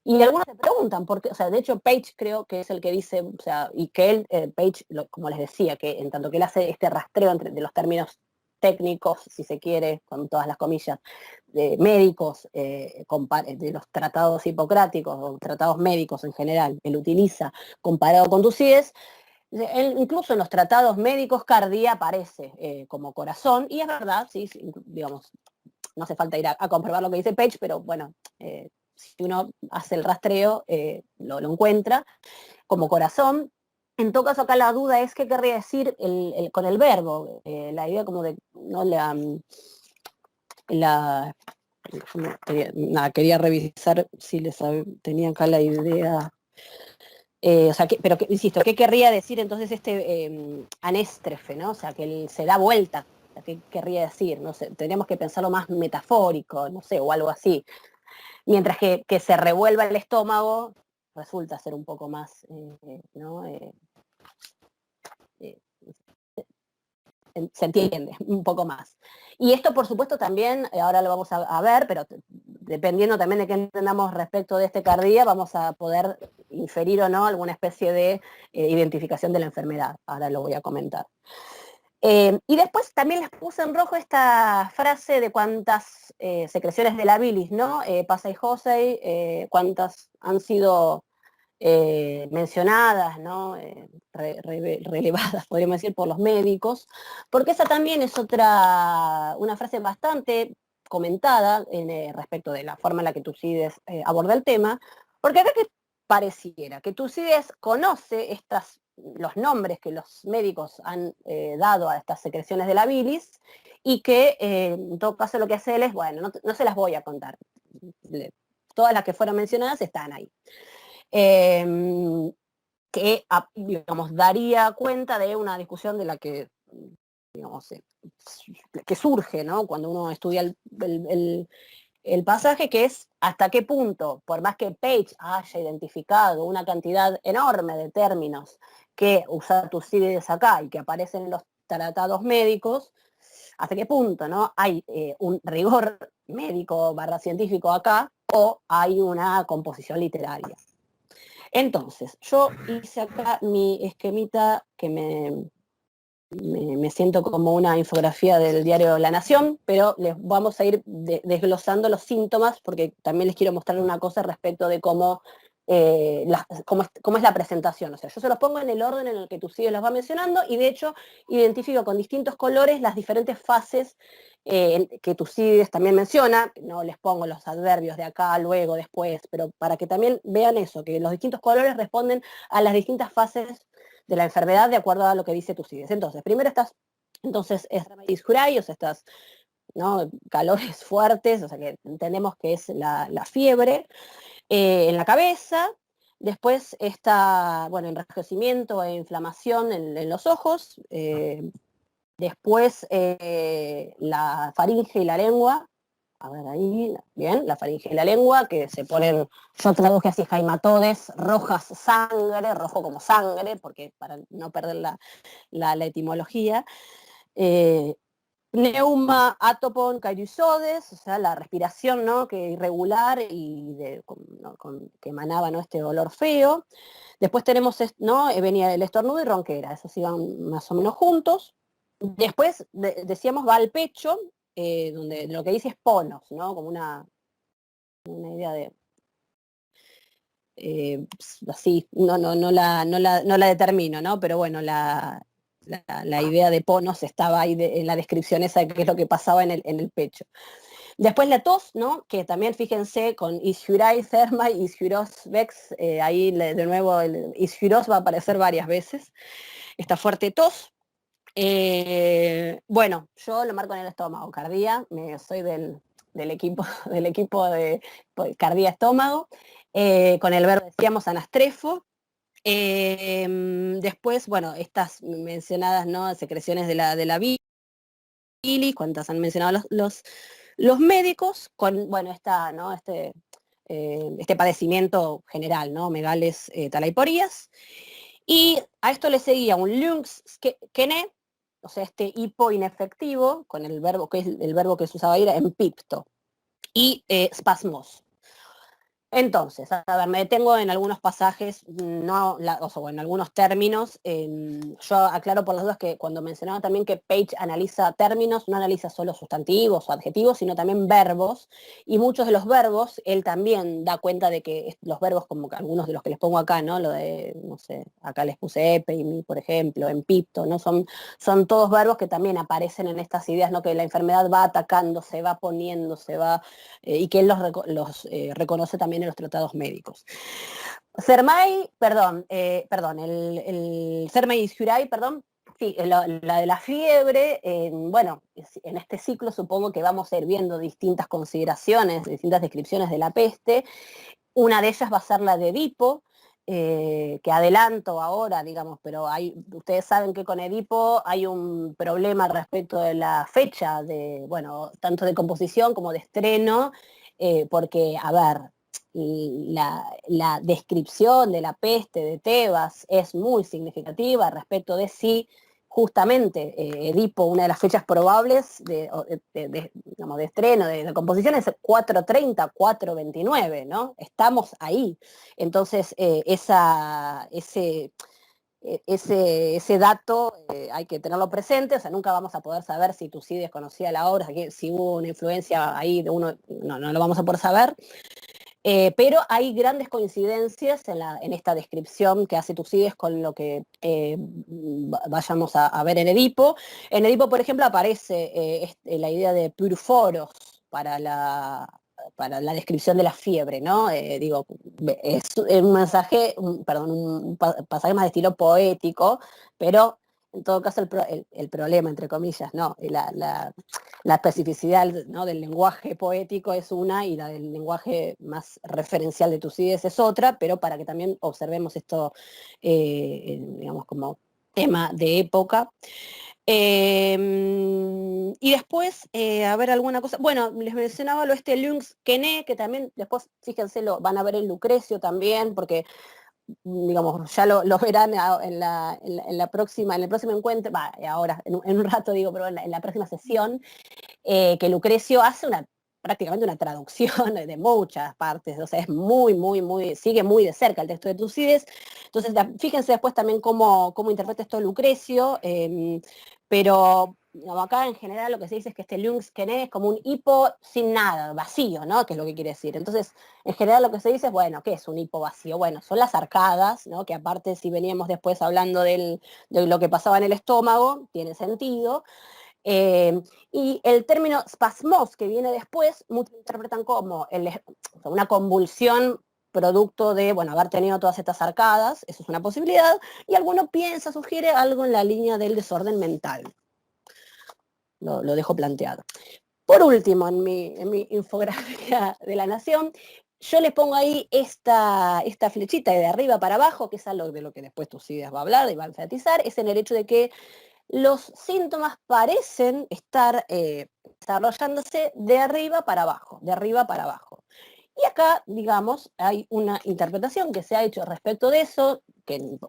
Y algunos se preguntan, porque, o sea, de hecho Page creo que es el que dice, o sea, y que él, Page, como les decía, que en tanto que él hace este rastreo de los términos técnicos, si se quiere, con todas las comillas, de médicos, de los tratados hipocráticos o tratados médicos en general, él utiliza comparado con Tucídides, incluso en los tratados médicos cardía aparece como corazón, y es verdad, sí, digamos, no hace falta ir a comprobar lo que dice Page, pero bueno, si uno hace el rastreo, lo encuentra como corazón. En todo caso, acá la duda es qué querría decir con el verbo, la idea como de, ¿no? Quería revisar si tenía acá la idea. O sea, pero insisto, ¿qué querría decir entonces este anestrefe, ¿no? O sea, que él se da vuelta. ¿Qué querría decir? No sé, tendríamos que pensarlo más metafórico, no sé, o algo así. Mientras que se revuelva el estómago, resulta ser un poco más, ¿no? Eh, se entiende un poco más. Y esto, por supuesto, también, ahora lo vamos a ver, pero dependiendo también de qué entendamos respecto de este cardía, vamos a poder inferir o no alguna especie de identificación de la enfermedad. Ahora lo voy a comentar. Y después también les puse en rojo esta frase de cuántas secreciones de la bilis, ¿no? Pasa y José, cuántas han sido mencionadas, ¿no? Relevadas, podríamos decir, por los médicos, porque esa también es una frase bastante comentada respecto de la forma en la que Tucídides aborda el tema, porque acá que pareciera que Tucídides conoce los nombres que los médicos han dado a estas secreciones de la bilis y que en todo caso lo que hace él es, bueno, no se las voy a contar. Todas las que fueron mencionadas están ahí. Que, digamos, daría cuenta de una discusión de la que, digamos, que surge, ¿no? Cuando uno estudia el pasaje, que es hasta qué punto, por más que Page haya identificado una cantidad enorme de términos que usa Tucídides acá y que aparecen en los tratados médicos, hasta qué punto, ¿no? Hay un rigor médico / científico acá o hay una composición literaria. Entonces, yo hice acá mi esquemita que me siento como una infografía del diario La Nación, pero les vamos a ir desglosando los síntomas porque también les quiero mostrar una cosa respecto de cómo es la presentación. O sea, yo se los pongo en el orden en el que Tucídides los va mencionando y de hecho identifico con distintos colores las diferentes fases que Tucídides también menciona. No les pongo los adverbios de acá, luego, después, pero para que también vean eso, que los distintos colores responden a las distintas fases de la enfermedad de acuerdo a lo que dice Tucídides. Entonces, primero es remedis curae, o sea, estas, ¿no? Calores fuertes, o sea que entendemos que es la fiebre en la cabeza. Después está, bueno, enrojecimiento e inflamación en los ojos. Después la faringe y la lengua. A ver ahí, bien, la faringe y la lengua, que se ponen, yo traduje así, jaimatodes, rojas sangre, rojo como sangre, porque para no perder la etimología. Neuma atopon cairisodes, o sea, la respiración, ¿no? Que irregular y que emanaba, ¿no? Este olor feo. Después tenemos, ¿no? Venía el estornudo y ronquera, esos iban más o menos juntos. Después, decíamos, va al pecho, donde lo que dice es ponos, ¿no? Como una idea de... así, no la determino, ¿no? Pero bueno, la idea de ponos estaba ahí en la descripción esa de qué es lo que pasaba en el pecho. Después la tos, ¿no? Que también fíjense con ischirai, thermai, ischiros vex, ahí de nuevo el ischiros va a aparecer varias veces, esta fuerte tos. Bueno, yo lo marco en el estómago, cardía, soy del equipo, del equipo de cardía-estómago, con el verbo decíamos anastrefo. Después, bueno, estas mencionadas, ¿no? Secreciones de la bilis, cuantas han mencionado los médicos, con, bueno, ¿no? Este padecimiento general, ¿no? Megales, talaiporías. Y a esto le seguía un Lungskené, o sea, este hipo inefectivo, con el verbo que es el verbo que se usaba ahí era empipto, y spasmos. Entonces, a ver, me detengo en algunos pasajes, no, o sea, en algunos términos. Yo aclaro por las dudas que cuando mencionaba también que Page analiza términos, no analiza solo sustantivos o adjetivos, sino también verbos. Y muchos de los verbos, él también da cuenta de que los verbos, como que algunos de los que les pongo acá, ¿no? Lo de, no sé, acá les puse epeimi, por ejemplo, empipto, ¿no? Son todos verbos que también aparecen en estas ideas, ¿no? Que la enfermedad va atacando, se va poniendo, y que él los reconoce también en los tratados médicos. Cermay, el Cermay y Juray, perdón, sí, la de la fiebre, bueno, en este ciclo supongo que vamos a ir viendo distintas consideraciones, distintas descripciones de la peste. Una de ellas va a ser la de Edipo, que adelanto ahora, digamos, pero ustedes saben que con Edipo hay un problema respecto de la fecha, bueno, tanto de composición como de estreno, porque, a ver, la descripción de la peste de Tebas es muy significativa respecto de si justamente Edipo, una de las fechas probables digamos, de estreno, de composición es 4:30, 4:29, ¿no? Estamos ahí. Entonces, ese dato hay que tenerlo presente, o sea, nunca vamos a poder saber si Tucídides conocía la obra, si hubo una influencia ahí de uno, no lo vamos a poder saber. Pero hay grandes coincidencias en esta descripción que hace Tucídides con lo que vayamos a ver en Edipo. En Edipo, por ejemplo, aparece la idea de purforos para la descripción de la fiebre, ¿no? Digo, es un mensaje, un pasaje más de estilo poético, pero en todo caso el problema, entre comillas, ¿no? La especificidad, ¿no? Del lenguaje poético es una y la del lenguaje más referencial de Tucídides es otra, pero para que también observemos esto, digamos, como tema de época. Y después, a ver alguna cosa, bueno, les mencionaba lo Lungskené, que también después, fíjense, lo van a ver en Lucrecio también, porque digamos, ya lo verán en el próximo encuentro, ahora, en un rato digo, pero en la próxima sesión, que Lucrecio hace prácticamente una traducción de muchas partes, o sea, es sigue muy de cerca el texto de Tucídides. Entonces, fíjense después también cómo interpreta esto Lucrecio, pero digamos, acá en general lo que se dice es que este Lungskené es como un hipo sin nada, vacío, ¿no? Que es lo que quiere decir. Entonces, en general lo que se dice es, bueno, ¿qué es un hipo vacío? Bueno, son las arcadas, ¿no? Que aparte si veníamos después hablando de lo que pasaba en el estómago, tiene sentido. Y el término spasmos, que viene después, muchos interpretan como una convulsión producto de, bueno, haber tenido todas estas arcadas, eso es una posibilidad, y alguno sugiere algo en la línea del desorden mental. Lo dejo planteado. Por último, en mi infografía de la Nación, yo les pongo ahí esta flechita de arriba para abajo, que es algo de lo que después Tucídides va a hablar y va a enfatizar, es en el hecho de que los síntomas parecen estar desarrollándose de arriba para abajo, de arriba para abajo. Y acá, digamos, hay una interpretación que se ha hecho respecto de eso,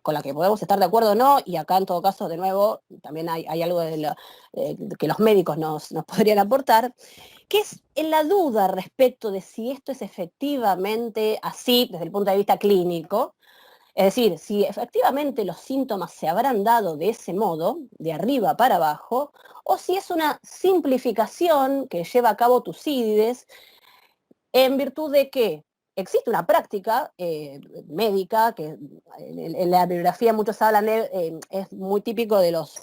con la que podemos estar de acuerdo o no, y acá en todo caso, de nuevo, también hay algo que los médicos nos podrían aportar, que es en la duda respecto de si esto es efectivamente así desde el punto de vista clínico. Es decir, si efectivamente los síntomas se habrán dado de ese modo, de arriba para abajo, o si es una simplificación que lleva a cabo Tucídides en virtud de que existe una práctica médica, que en la bibliografía muchos hablan es muy típico de los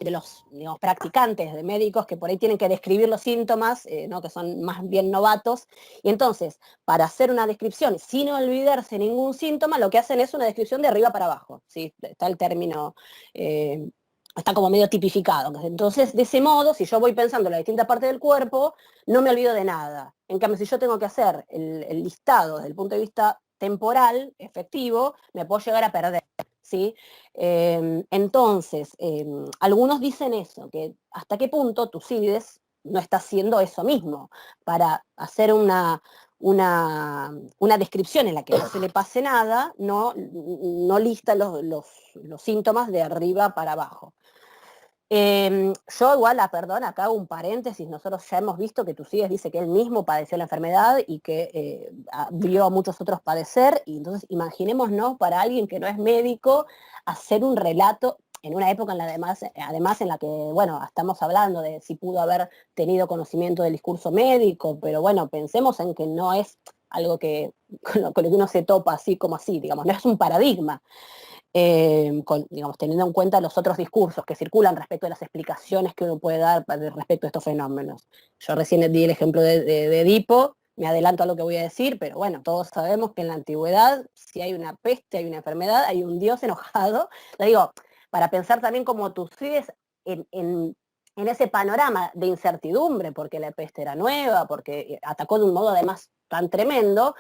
de los, digamos, practicantes, de médicos que por ahí tienen que describir los síntomas, ¿no? Que son más bien novatos, y entonces, para hacer una descripción sin olvidarse ningún síntoma, lo que hacen es una descripción de arriba para abajo, ¿sí? Está el término, está como medio tipificado. Entonces, de ese modo, si yo voy pensando en las distintas partes del cuerpo, no me olvido de nada. En cambio, si yo tengo que hacer el listado desde el punto de vista temporal, efectivo, me puedo llegar a perder, ¿sí? Entonces, algunos dicen eso, que hasta qué punto Tucídides no está haciendo eso mismo, para hacer una descripción en la que no se le pase nada, no lista los síntomas de arriba para abajo. Yo igual, perdón, acá hago un paréntesis, nosotros ya hemos visto que Tucídides dice que él mismo padeció la enfermedad y que vio a muchos otros padecer, y entonces imaginémonos para alguien que no es médico hacer un relato en una época en la además en la que, bueno, estamos hablando de si pudo haber tenido conocimiento del discurso médico, pero bueno, pensemos en que no es algo con lo que uno se topa así como así, digamos, no es un paradigma. Digamos, teniendo en cuenta los otros discursos que circulan respecto a las explicaciones que uno puede dar respecto a estos fenómenos. Yo recién di el ejemplo de Edipo, me adelanto a lo que voy a decir, pero bueno, todos sabemos que en la antigüedad, si hay una peste, hay una enfermedad, hay un dios enojado. Le digo, para pensar también como Tucídides en ese panorama de incertidumbre, porque la peste era nueva, porque atacó de un modo además tan tremendo,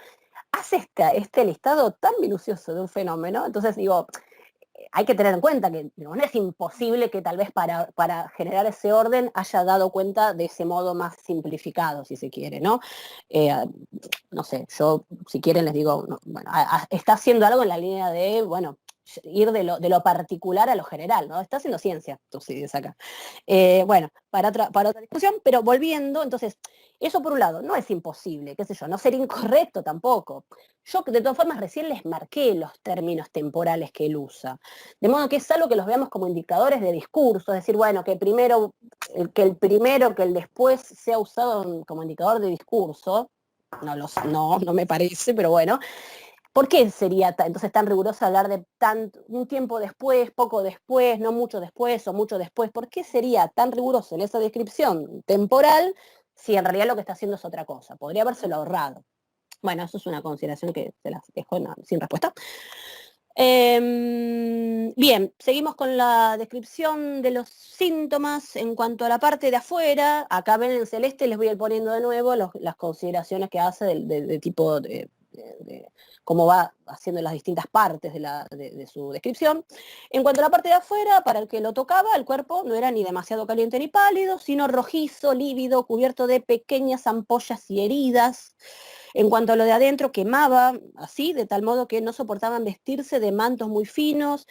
hace este listado tan minucioso de un fenómeno. Entonces digo, hay que tener en cuenta que no es imposible que tal vez para generar ese orden haya dado cuenta de ese modo más simplificado, si se quiere, ¿no? No sé, yo si quieren les digo, no, bueno, está haciendo algo en la línea de, bueno, ir de lo particular a lo general, ¿no? Está haciendo ciencia, tú sí dices acá. Bueno, para otra discusión, pero volviendo, entonces, eso por un lado, no es imposible, qué sé yo, no sería incorrecto tampoco. Yo de todas formas recién les marqué los términos temporales que él usa, de modo que es algo que los veamos como indicadores de discurso, es decir, bueno, que el primero, que el después sea usado como indicador de discurso, no me parece, pero bueno. ¿Por qué sería entonces tan riguroso hablar de un tiempo después, poco después, no mucho después o mucho después? ¿Por qué sería tan riguroso en esa descripción temporal si en realidad lo que está haciendo es otra cosa? Podría habérselo ahorrado. Bueno, eso es una consideración que se las dejo sin respuesta. Bien, seguimos con la descripción de los síntomas. En cuanto a la parte de afuera, acá ven en celeste, les voy a ir poniendo de nuevo las consideraciones que hace de tipo de cómo va haciendo las distintas partes de su descripción. En cuanto a la parte de afuera, para el que lo tocaba, el cuerpo no era ni demasiado caliente ni pálido, sino rojizo, lívido, cubierto de pequeñas ampollas y heridas. En cuanto a lo de adentro, quemaba así, de tal modo que no soportaban vestirse de mantos muy finos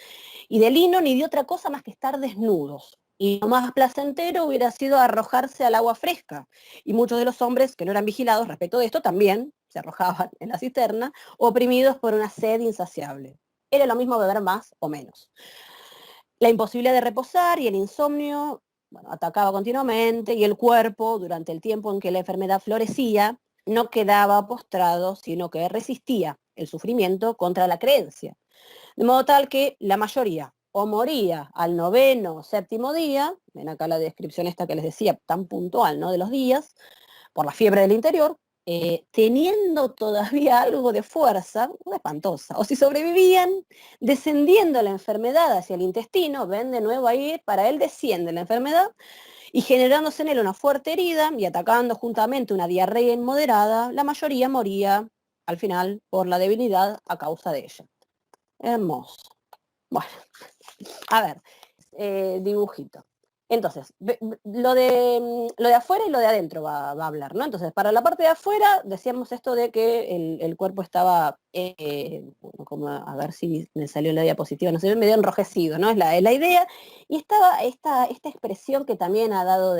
y de lino ni de otra cosa más que estar desnudos. Y lo más placentero hubiera sido arrojarse al agua fresca. Y muchos de los hombres que no eran vigilados respecto de esto también se arrojaban en la cisterna, oprimidos por una sed insaciable. Era lo mismo beber más o menos. La imposibilidad de reposar y el insomnio, bueno, atacaba continuamente, y el cuerpo, durante el tiempo en que la enfermedad florecía, no quedaba postrado, sino que resistía el sufrimiento contra la creencia. De modo tal que la mayoría o moría al noveno o séptimo día, ven acá la descripción esta que les decía, tan puntual, ¿no?, de los días, por la fiebre del interior, teniendo todavía algo de fuerza, una espantosa. O si sobrevivían, descendiendo la enfermedad hacia el intestino, ven de nuevo ahí, para él desciende la enfermedad, y generándose en él una fuerte herida y atacando juntamente una diarrea inmoderada, la mayoría moría al final por la debilidad a causa de ella. Hermoso. Bueno, a ver, dibujito. Entonces, lo de afuera y lo de adentro va a hablar, ¿no? Entonces, para la parte de afuera, decíamos esto de que el cuerpo estaba, como a ver si me salió la diapositiva, no sé, medio enrojecido, ¿no? Es la idea. Y estaba esta expresión que también ha dado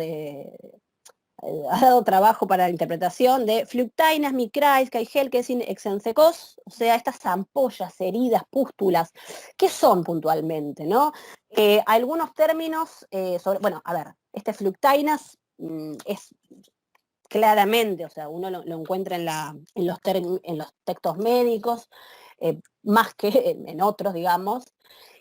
trabajo para la interpretación de Flugtainas micrais kai helkesin exensecos, o sea, estas ampollas, heridas, pústulas, ¿qué son puntualmente, no? Algunos términos, bueno, a ver, este Flugtainas es claramente, o sea, uno lo encuentra en los textos médicos, más que en otros, digamos,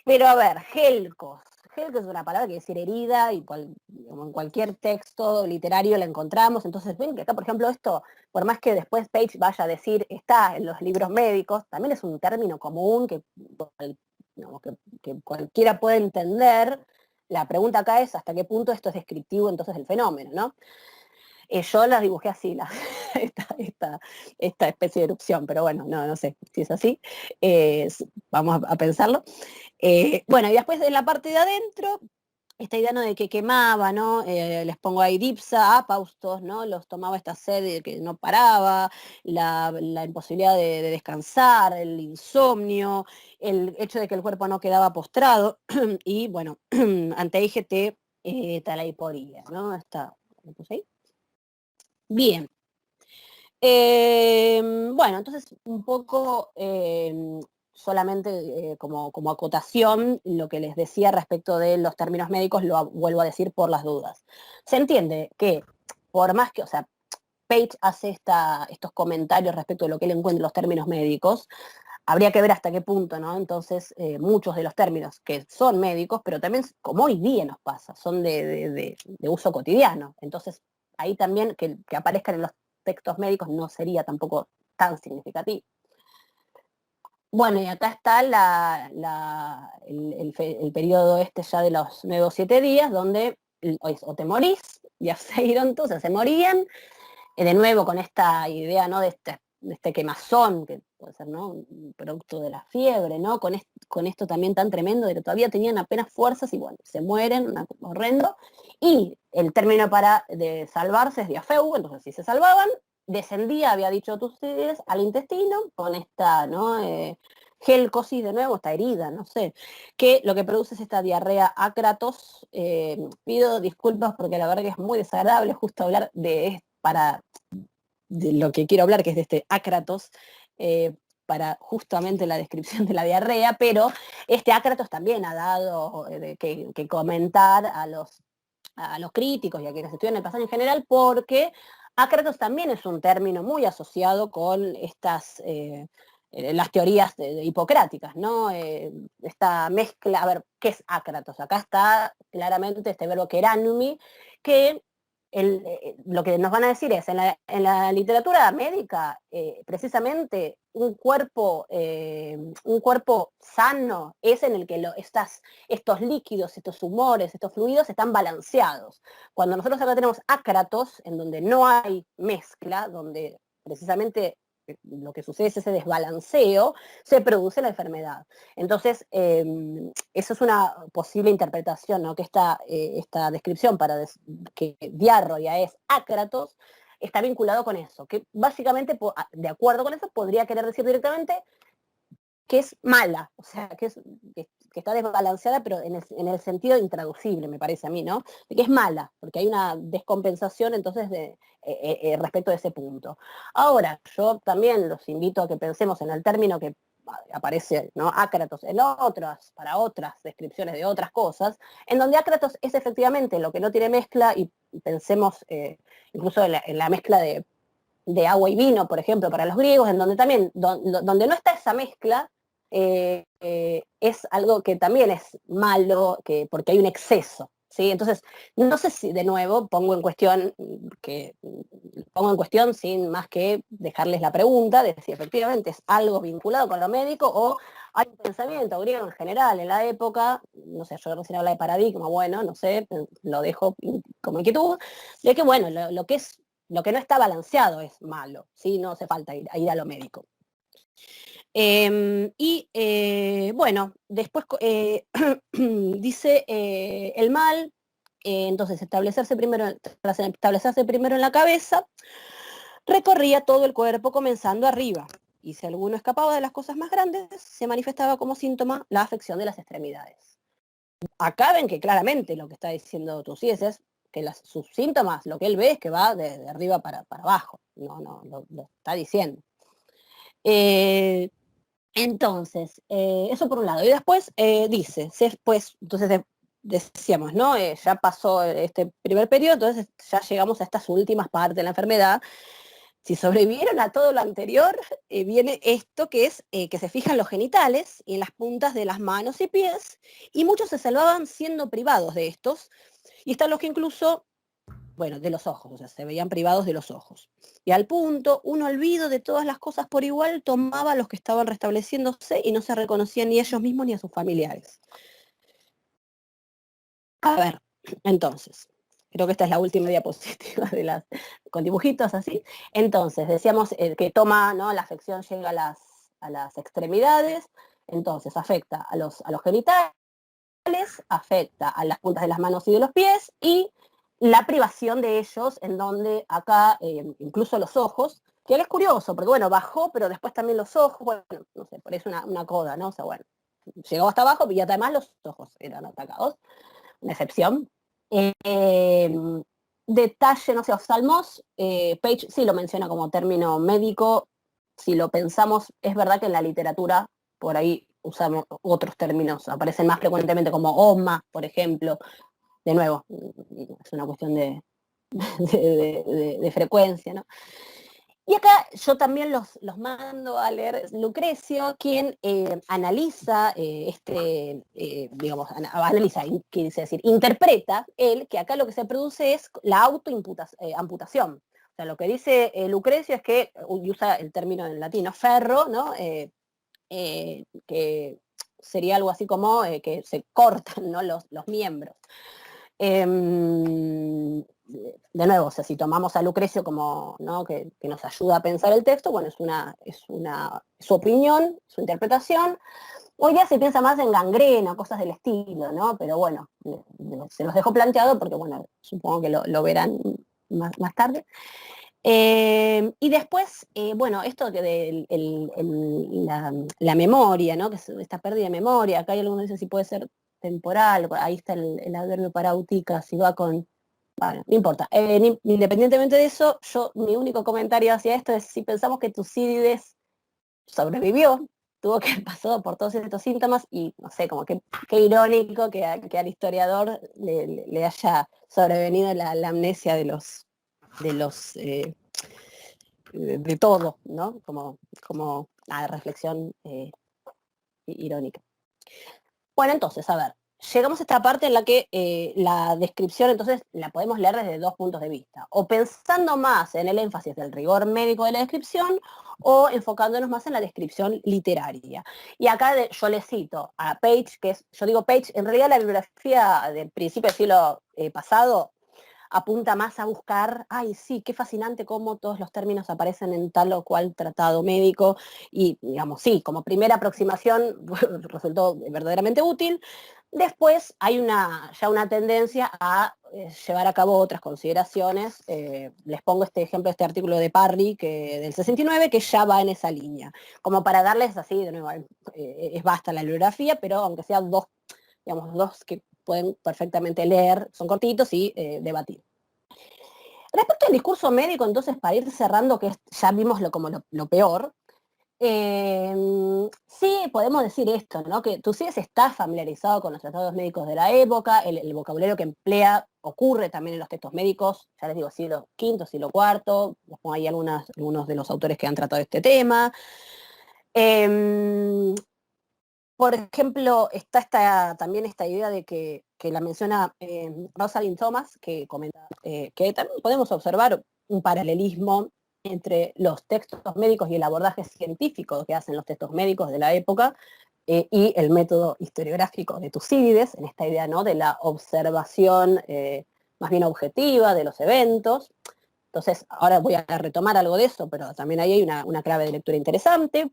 pero a ver, Helcos. Helk es una palabra que quiere decir herida, y como en cualquier texto literario la encontramos. Entonces ven que acá, por ejemplo, esto, por más que después Page vaya a decir está en los libros médicos, también es un término común digamos, que cualquiera puede entender. La pregunta acá es hasta qué punto esto es descriptivo entonces del fenómeno, ¿no? Yo las dibujé así, esta especie de erupción, pero bueno, no sé si es así. Vamos a pensarlo. Bueno, y después en la parte de adentro, esta idea, ¿no?, de que quemaba, ¿no? Les pongo ahí dipsa, apaustos, ¿no? Los tomaba esta sed que no paraba, la imposibilidad de descansar, el insomnio, el hecho de que el cuerpo no quedaba postrado, y bueno, ante IGT, talaiporía, ¿no? ¿lo puse ahí? Bien. Bueno, entonces un poco solamente como acotación lo que les decía respecto de los términos médicos, lo vuelvo a decir por las dudas. Se entiende que por más que, o sea, Page hace estos comentarios respecto de lo que él encuentra en los términos médicos, habría que ver hasta qué punto, ¿no? Entonces, muchos de los términos que son médicos, pero también, como hoy día nos pasa, son de uso cotidiano. Entonces, ahí también que aparezcan en los textos médicos no sería tampoco tan significativo. Bueno, y acá está el periodo este ya de los nuevos 7 días, donde o te morís, ya se dieron todos, o sea, se morían, de nuevo con esta idea, ¿no?, de este quemazón, que puede ser, ¿no?, un producto de la fiebre, ¿no?, con esto también tan tremendo de que todavía tenían apenas fuerzas y bueno, se mueren, horrendo, y el término de salvarse es diafeu, entonces si se salvaban, descendía, había dicho Tucídides, al intestino, con esta, ¿no?, gelcosis de nuevo, esta herida, no sé, que lo que produce es esta diarrea ácratos. Pido disculpas porque la verdad que es muy desagradable justo hablar de lo que quiero hablar, que es de este ácratos, para justamente la descripción de la diarrea, pero este ácratos también ha dado que comentar a los críticos y a quienes estudian el pasaje en general, porque ácratos también es un término muy asociado con las teorías hipocráticas, ¿no? Esta mezcla, a ver, ¿qué es ácratos? Acá está claramente este verbo queranumi, que lo que nos van a decir es, en la literatura médica, precisamente un cuerpo sano es en el que estos líquidos, estos humores, estos fluidos están balanceados. Cuando nosotros acá tenemos ácratos, en donde no hay mezcla, donde precisamente lo que sucede es ese desbalanceo, se produce la enfermedad. Entonces, eso es una posible interpretación, ¿no?, que esta descripción que diarrea es ácratos, está vinculado con eso, que básicamente, de acuerdo con eso, podría querer decir directamente que es mala, o sea, que está desbalanceada, pero en el sentido intraducible, me parece a mí, ¿no? De que es mala, porque hay una descompensación entonces respecto de ese punto. Ahora, yo también los invito a que pensemos en el término que aparece, ¿no?, ácratos, para otras descripciones de otras cosas, en donde ácratos es efectivamente lo que no tiene mezcla, y pensemos incluso en la mezcla de agua y vino, por ejemplo, para los griegos, en donde también, donde no está esa mezcla, es algo que también es malo, porque hay un exceso, ¿sí? Entonces, no sé si de nuevo pongo en cuestión sin más que dejarles la pregunta de si efectivamente es algo vinculado con lo médico o hay un pensamiento griego en general en la época, no sé, yo recién hablaba de paradigma, bueno, no sé, lo dejo como inquietud, de que bueno, lo que no está balanceado es malo, ¿sí? No hace falta ir a lo médico. Bueno, después dice el mal, entonces tras establecerse primero en la cabeza, recorría todo el cuerpo comenzando arriba, y si alguno escapaba de las cosas más grandes, se manifestaba como síntoma la afección de las extremidades. Acá ven que claramente lo que está diciendo Tucídides es que sus síntomas, lo que él ve es que va de arriba para abajo, no, lo está diciendo. Entonces, eso por un lado. Y después dice, entonces decíamos, ¿no? Ya pasó este primer periodo, entonces ya llegamos a estas últimas partes de la enfermedad, Si sobrevivieron a todo lo anterior, viene esto que es que se fijan los genitales y en las puntas de las manos y pies, y muchos se salvaban siendo privados de estos, y están los que incluso, bueno, de los ojos, o sea, se veían privados de los ojos. Y al punto, un olvido de todas las cosas por igual tomaba a los que estaban restableciéndose y no se reconocían ni ellos mismos ni a sus familiares. A ver, entonces, creo que esta es la última diapositiva con dibujitos así. Entonces, decíamos que toma, ¿no? La afección llega a las extremidades, entonces afecta a los genitales, afecta a las puntas de las manos y de los pies, y la privación de ellos, en donde acá, incluso los ojos, que es curioso, porque bueno, bajó, pero después también los ojos, bueno, no sé, por eso una coda, ¿no? O sea, bueno, llegó hasta abajo y además los ojos eran atacados, una excepción. Detalle, no sé, oftalmos, Page sí lo menciona como término médico. Si lo pensamos, es verdad que en la literatura por ahí usamos otros términos, aparecen más frecuentemente como OMA, por ejemplo. De nuevo, es una cuestión de frecuencia, ¿no? Y acá yo también los mando a leer Lucrecio, quien analiza, digamos, analiza, quise decir, interpreta él que acá lo que se produce es la autoamputación. O sea, lo que dice Lucrecio es que, y usa el término en latino, ferro, ¿no? Que sería algo así como que se cortan, ¿no? los miembros. De nuevo, o sea, si tomamos a Lucrecio como, ¿no? que nos ayuda a pensar el texto, bueno, es su opinión, su interpretación. Hoy día se piensa más en gangrena, cosas del estilo, ¿no? Pero bueno, se los dejo planteado porque, bueno, supongo que lo verán más tarde. Y después, bueno, esto que de la memoria, ¿no? Que es esta pérdida de memoria, acá hay algunos dicen si puede ser temporal, ahí está el adverbio parautica, si va con... Bueno, no importa. Independientemente de eso, mi único comentario hacia esto es si pensamos que Tucídides sobrevivió, tuvo que haber pasado por todos estos síntomas y no sé, como que qué irónico que al historiador le haya sobrevenido la amnesia de todo, ¿no? Como una reflexión irónica. Bueno, entonces, a ver, llegamos a esta parte en la que la descripción, entonces, la podemos leer desde dos puntos de vista, o pensando más en el énfasis del rigor médico de la descripción, o enfocándonos más en la descripción literaria. Y acá yo le cito a Page, yo digo Page, en realidad la bibliografía del principio del siglo pasado apunta más a buscar, ay, sí, qué fascinante cómo todos los términos aparecen en tal o cual tratado médico, y digamos, sí, como primera aproximación resultó verdaderamente útil. Después hay ya una tendencia a llevar a cabo otras consideraciones. Les pongo este ejemplo, este artículo de Parry del 69, que ya va en esa línea, como para darles así, de nuevo, es basta la bibliografía, pero aunque sea dos que pueden perfectamente leer, son cortitos y debatir. Respecto al discurso médico, entonces, para ir cerrando, que ya vimos como lo peor, sí podemos decir esto, ¿no? Que Tucídides está familiarizado con los tratados médicos de la época, el vocabulario que emplea ocurre también en los textos médicos, ya les digo, siglo V, siglo IV, les pongo ahí algunos de los autores que han tratado este tema. Por ejemplo, está también esta idea de que la menciona Rosalind Thomas, que comenta que también podemos observar un paralelismo entre los textos médicos y el abordaje científico que hacen los textos médicos de la época y el método historiográfico de Tucídides, en esta idea, ¿no? De la observación más bien objetiva de los eventos. Entonces, ahora voy a retomar algo de eso, pero también ahí hay una clave de lectura interesante.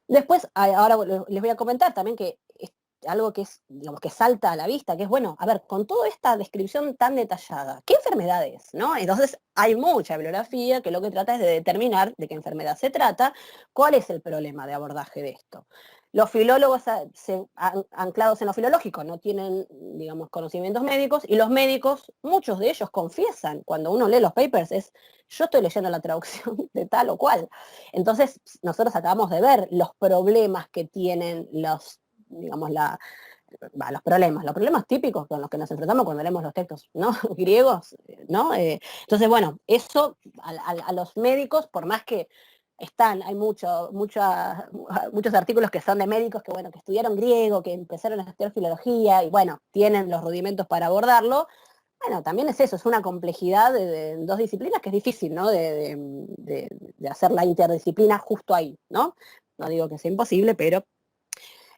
Después, ahora les voy a comentar también que es algo que es, digamos, que salta a la vista, que es, bueno, a ver, con toda esta descripción tan detallada, ¿qué enfermedades, no? Entonces, hay mucha bibliografía que lo que trata es de determinar de qué enfermedad se trata, cuál es el problema de abordaje de esto. Los filólogos anclados en lo filológico no tienen, digamos, conocimientos médicos, y los médicos, muchos de ellos confiesan, cuando uno lee los papers, yo estoy leyendo la traducción de tal o cual. Entonces, nosotros acabamos de ver los problemas que tienen digamos, los problemas típicos con los que nos enfrentamos cuando leemos los textos, ¿no? Griegos, ¿no? Entonces, bueno, eso a los médicos, por más que hay muchos artículos que son de médicos que, bueno, que estudiaron griego, que empezaron a estudiar filología y, bueno, tienen los rudimentos para abordarlo. Bueno, también es eso, es una complejidad de dos disciplinas que es difícil, ¿no? De hacer la interdisciplina justo ahí, ¿no? No digo que sea imposible, pero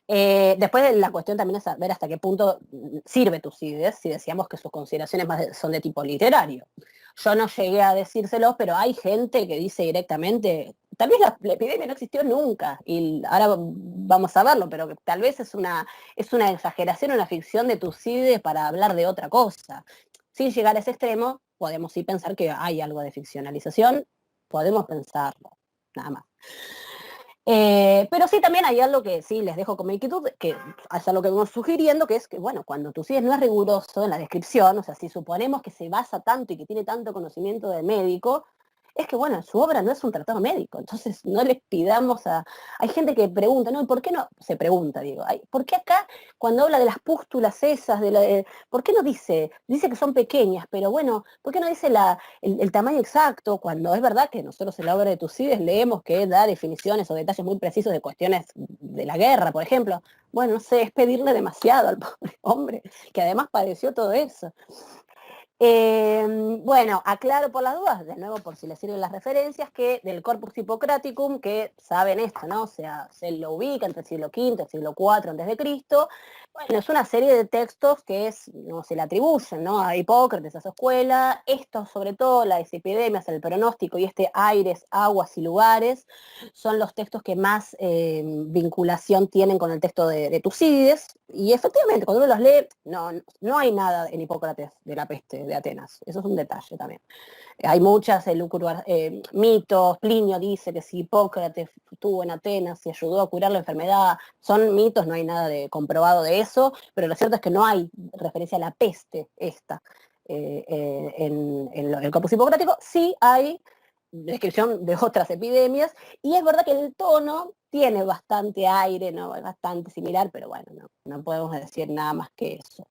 después la cuestión también es saber hasta qué punto sirve Tucídides, si decíamos que sus consideraciones son de tipo literario. Yo no llegué a decírselos, pero hay gente que dice directamente, tal vez la epidemia no existió nunca, y ahora vamos a verlo, pero que tal vez es una exageración, una ficción de Tucídides para hablar de otra cosa. Sin llegar a ese extremo, podemos sí pensar que hay algo de ficcionalización, podemos pensarlo, nada más. Pero sí también hay algo que sí les dejo como inquietud, que es algo que vamos sugiriendo, que es que, bueno, cuando Tucídides no es riguroso en la descripción, o sea, si suponemos que se basa tanto y que tiene tanto conocimiento del médico, es que, bueno, su obra no es un tratado médico, entonces no les pidamos a... Hay gente que pregunta, ¿no? ¿Y por qué no? Se pregunta, digo, ¿por qué acá, cuando habla de las pústulas esas, ¿por qué no dice que son pequeñas, pero bueno, ¿por qué no dice el tamaño exacto? Cuando es verdad que nosotros en la obra de Tucídides leemos que da definiciones o detalles muy precisos de cuestiones de la guerra, por ejemplo. Bueno, no sé, es pedirle demasiado al pobre hombre, que además padeció todo eso. Bueno, aclaro por las dudas, de nuevo por si les sirven las referencias, que del Corpus Hippocraticum, que saben esto, ¿no? O sea, se lo ubica entre el siglo V y el siglo IV antes de Cristo. Bueno, es una serie de textos que no se le atribuyen, ¿no? A Hipócrates, a su escuela. Esto, sobre todo, las epidemias, el pronóstico y aires, aguas y lugares, son los textos que más vinculación tienen con el texto de Tucídides. Y efectivamente, cuando uno los lee, no hay nada en Hipócrates de la peste de Atenas. Eso es un detalle también. Hay muchas mitos. Plinio dice que si Hipócrates estuvo en Atenas y ayudó a curar la enfermedad, son mitos, no hay nada comprobado de eso, pero lo cierto es que no hay referencia a la peste esta en el Corpus Hipocrático. Sí hay descripción de otras epidemias, y es verdad que el tono tiene bastante aire, ¿no? Es bastante similar, pero bueno, no podemos decir nada más que eso.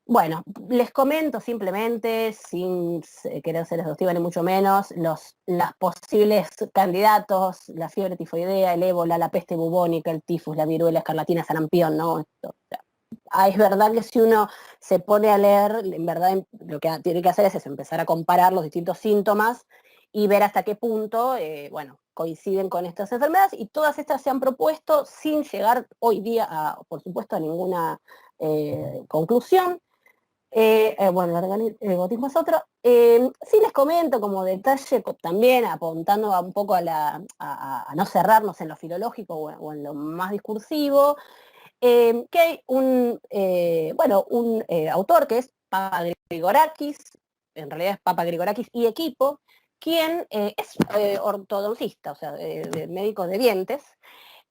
Bueno, les comento simplemente, sin querer ser exhaustiva ni mucho menos, los posibles candidatos: la fiebre tifoidea, el ébola, la peste bubónica, el tifus, la viruela escarlatina, sarampión, ¿no? Es verdad que si uno se pone a leer, en verdad lo que tiene que hacer es eso, empezar a comparar los distintos síntomas y ver hasta qué punto, bueno, coinciden con estas enfermedades, y todas estas se han propuesto sin llegar hoy día, por supuesto, a ninguna conclusión. Bueno, el botismo es otro. Sí les comento como detalle, también apuntando un poco a no cerrarnos en lo filológico o en lo más discursivo, que hay un autor que es Papa Grigorakis, en realidad es Papa Grigorakis y equipo, quien es ortodoncista, o sea, de médico de dientes,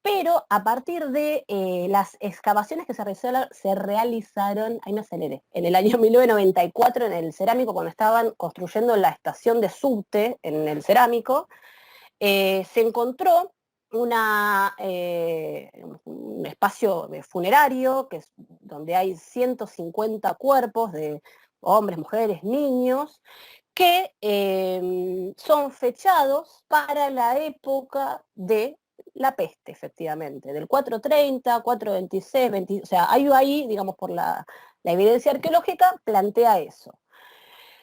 pero a partir de las excavaciones que se realizaron, ahí me aceleré, en el año 1994 en el cerámico, cuando estaban construyendo la estación de subte en el cerámico, se encontró un espacio funerario donde hay 150 cuerpos de hombres, mujeres, niños, que son fechados para la época de la peste, efectivamente, del 430, 426, 20, o sea, hay ahí, digamos, por la evidencia arqueológica, plantea eso.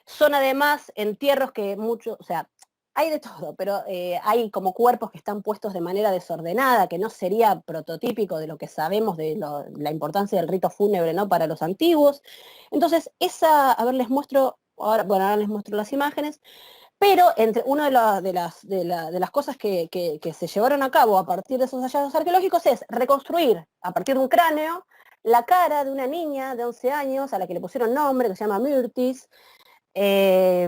Son además entierros que o sea, hay de todo, pero hay como cuerpos que están puestos de manera desordenada, que no sería prototípico de lo que sabemos de la importancia del rito fúnebre, ¿no?, para los antiguos. Entonces, a ver, les muestro, ahora les muestro las imágenes, pero una de las cosas que se llevaron a cabo a partir de esos hallazgos arqueológicos es reconstruir, a partir de un cráneo, la cara de una niña de 11 años, a la que le pusieron nombre, que se llama Myrtis, que,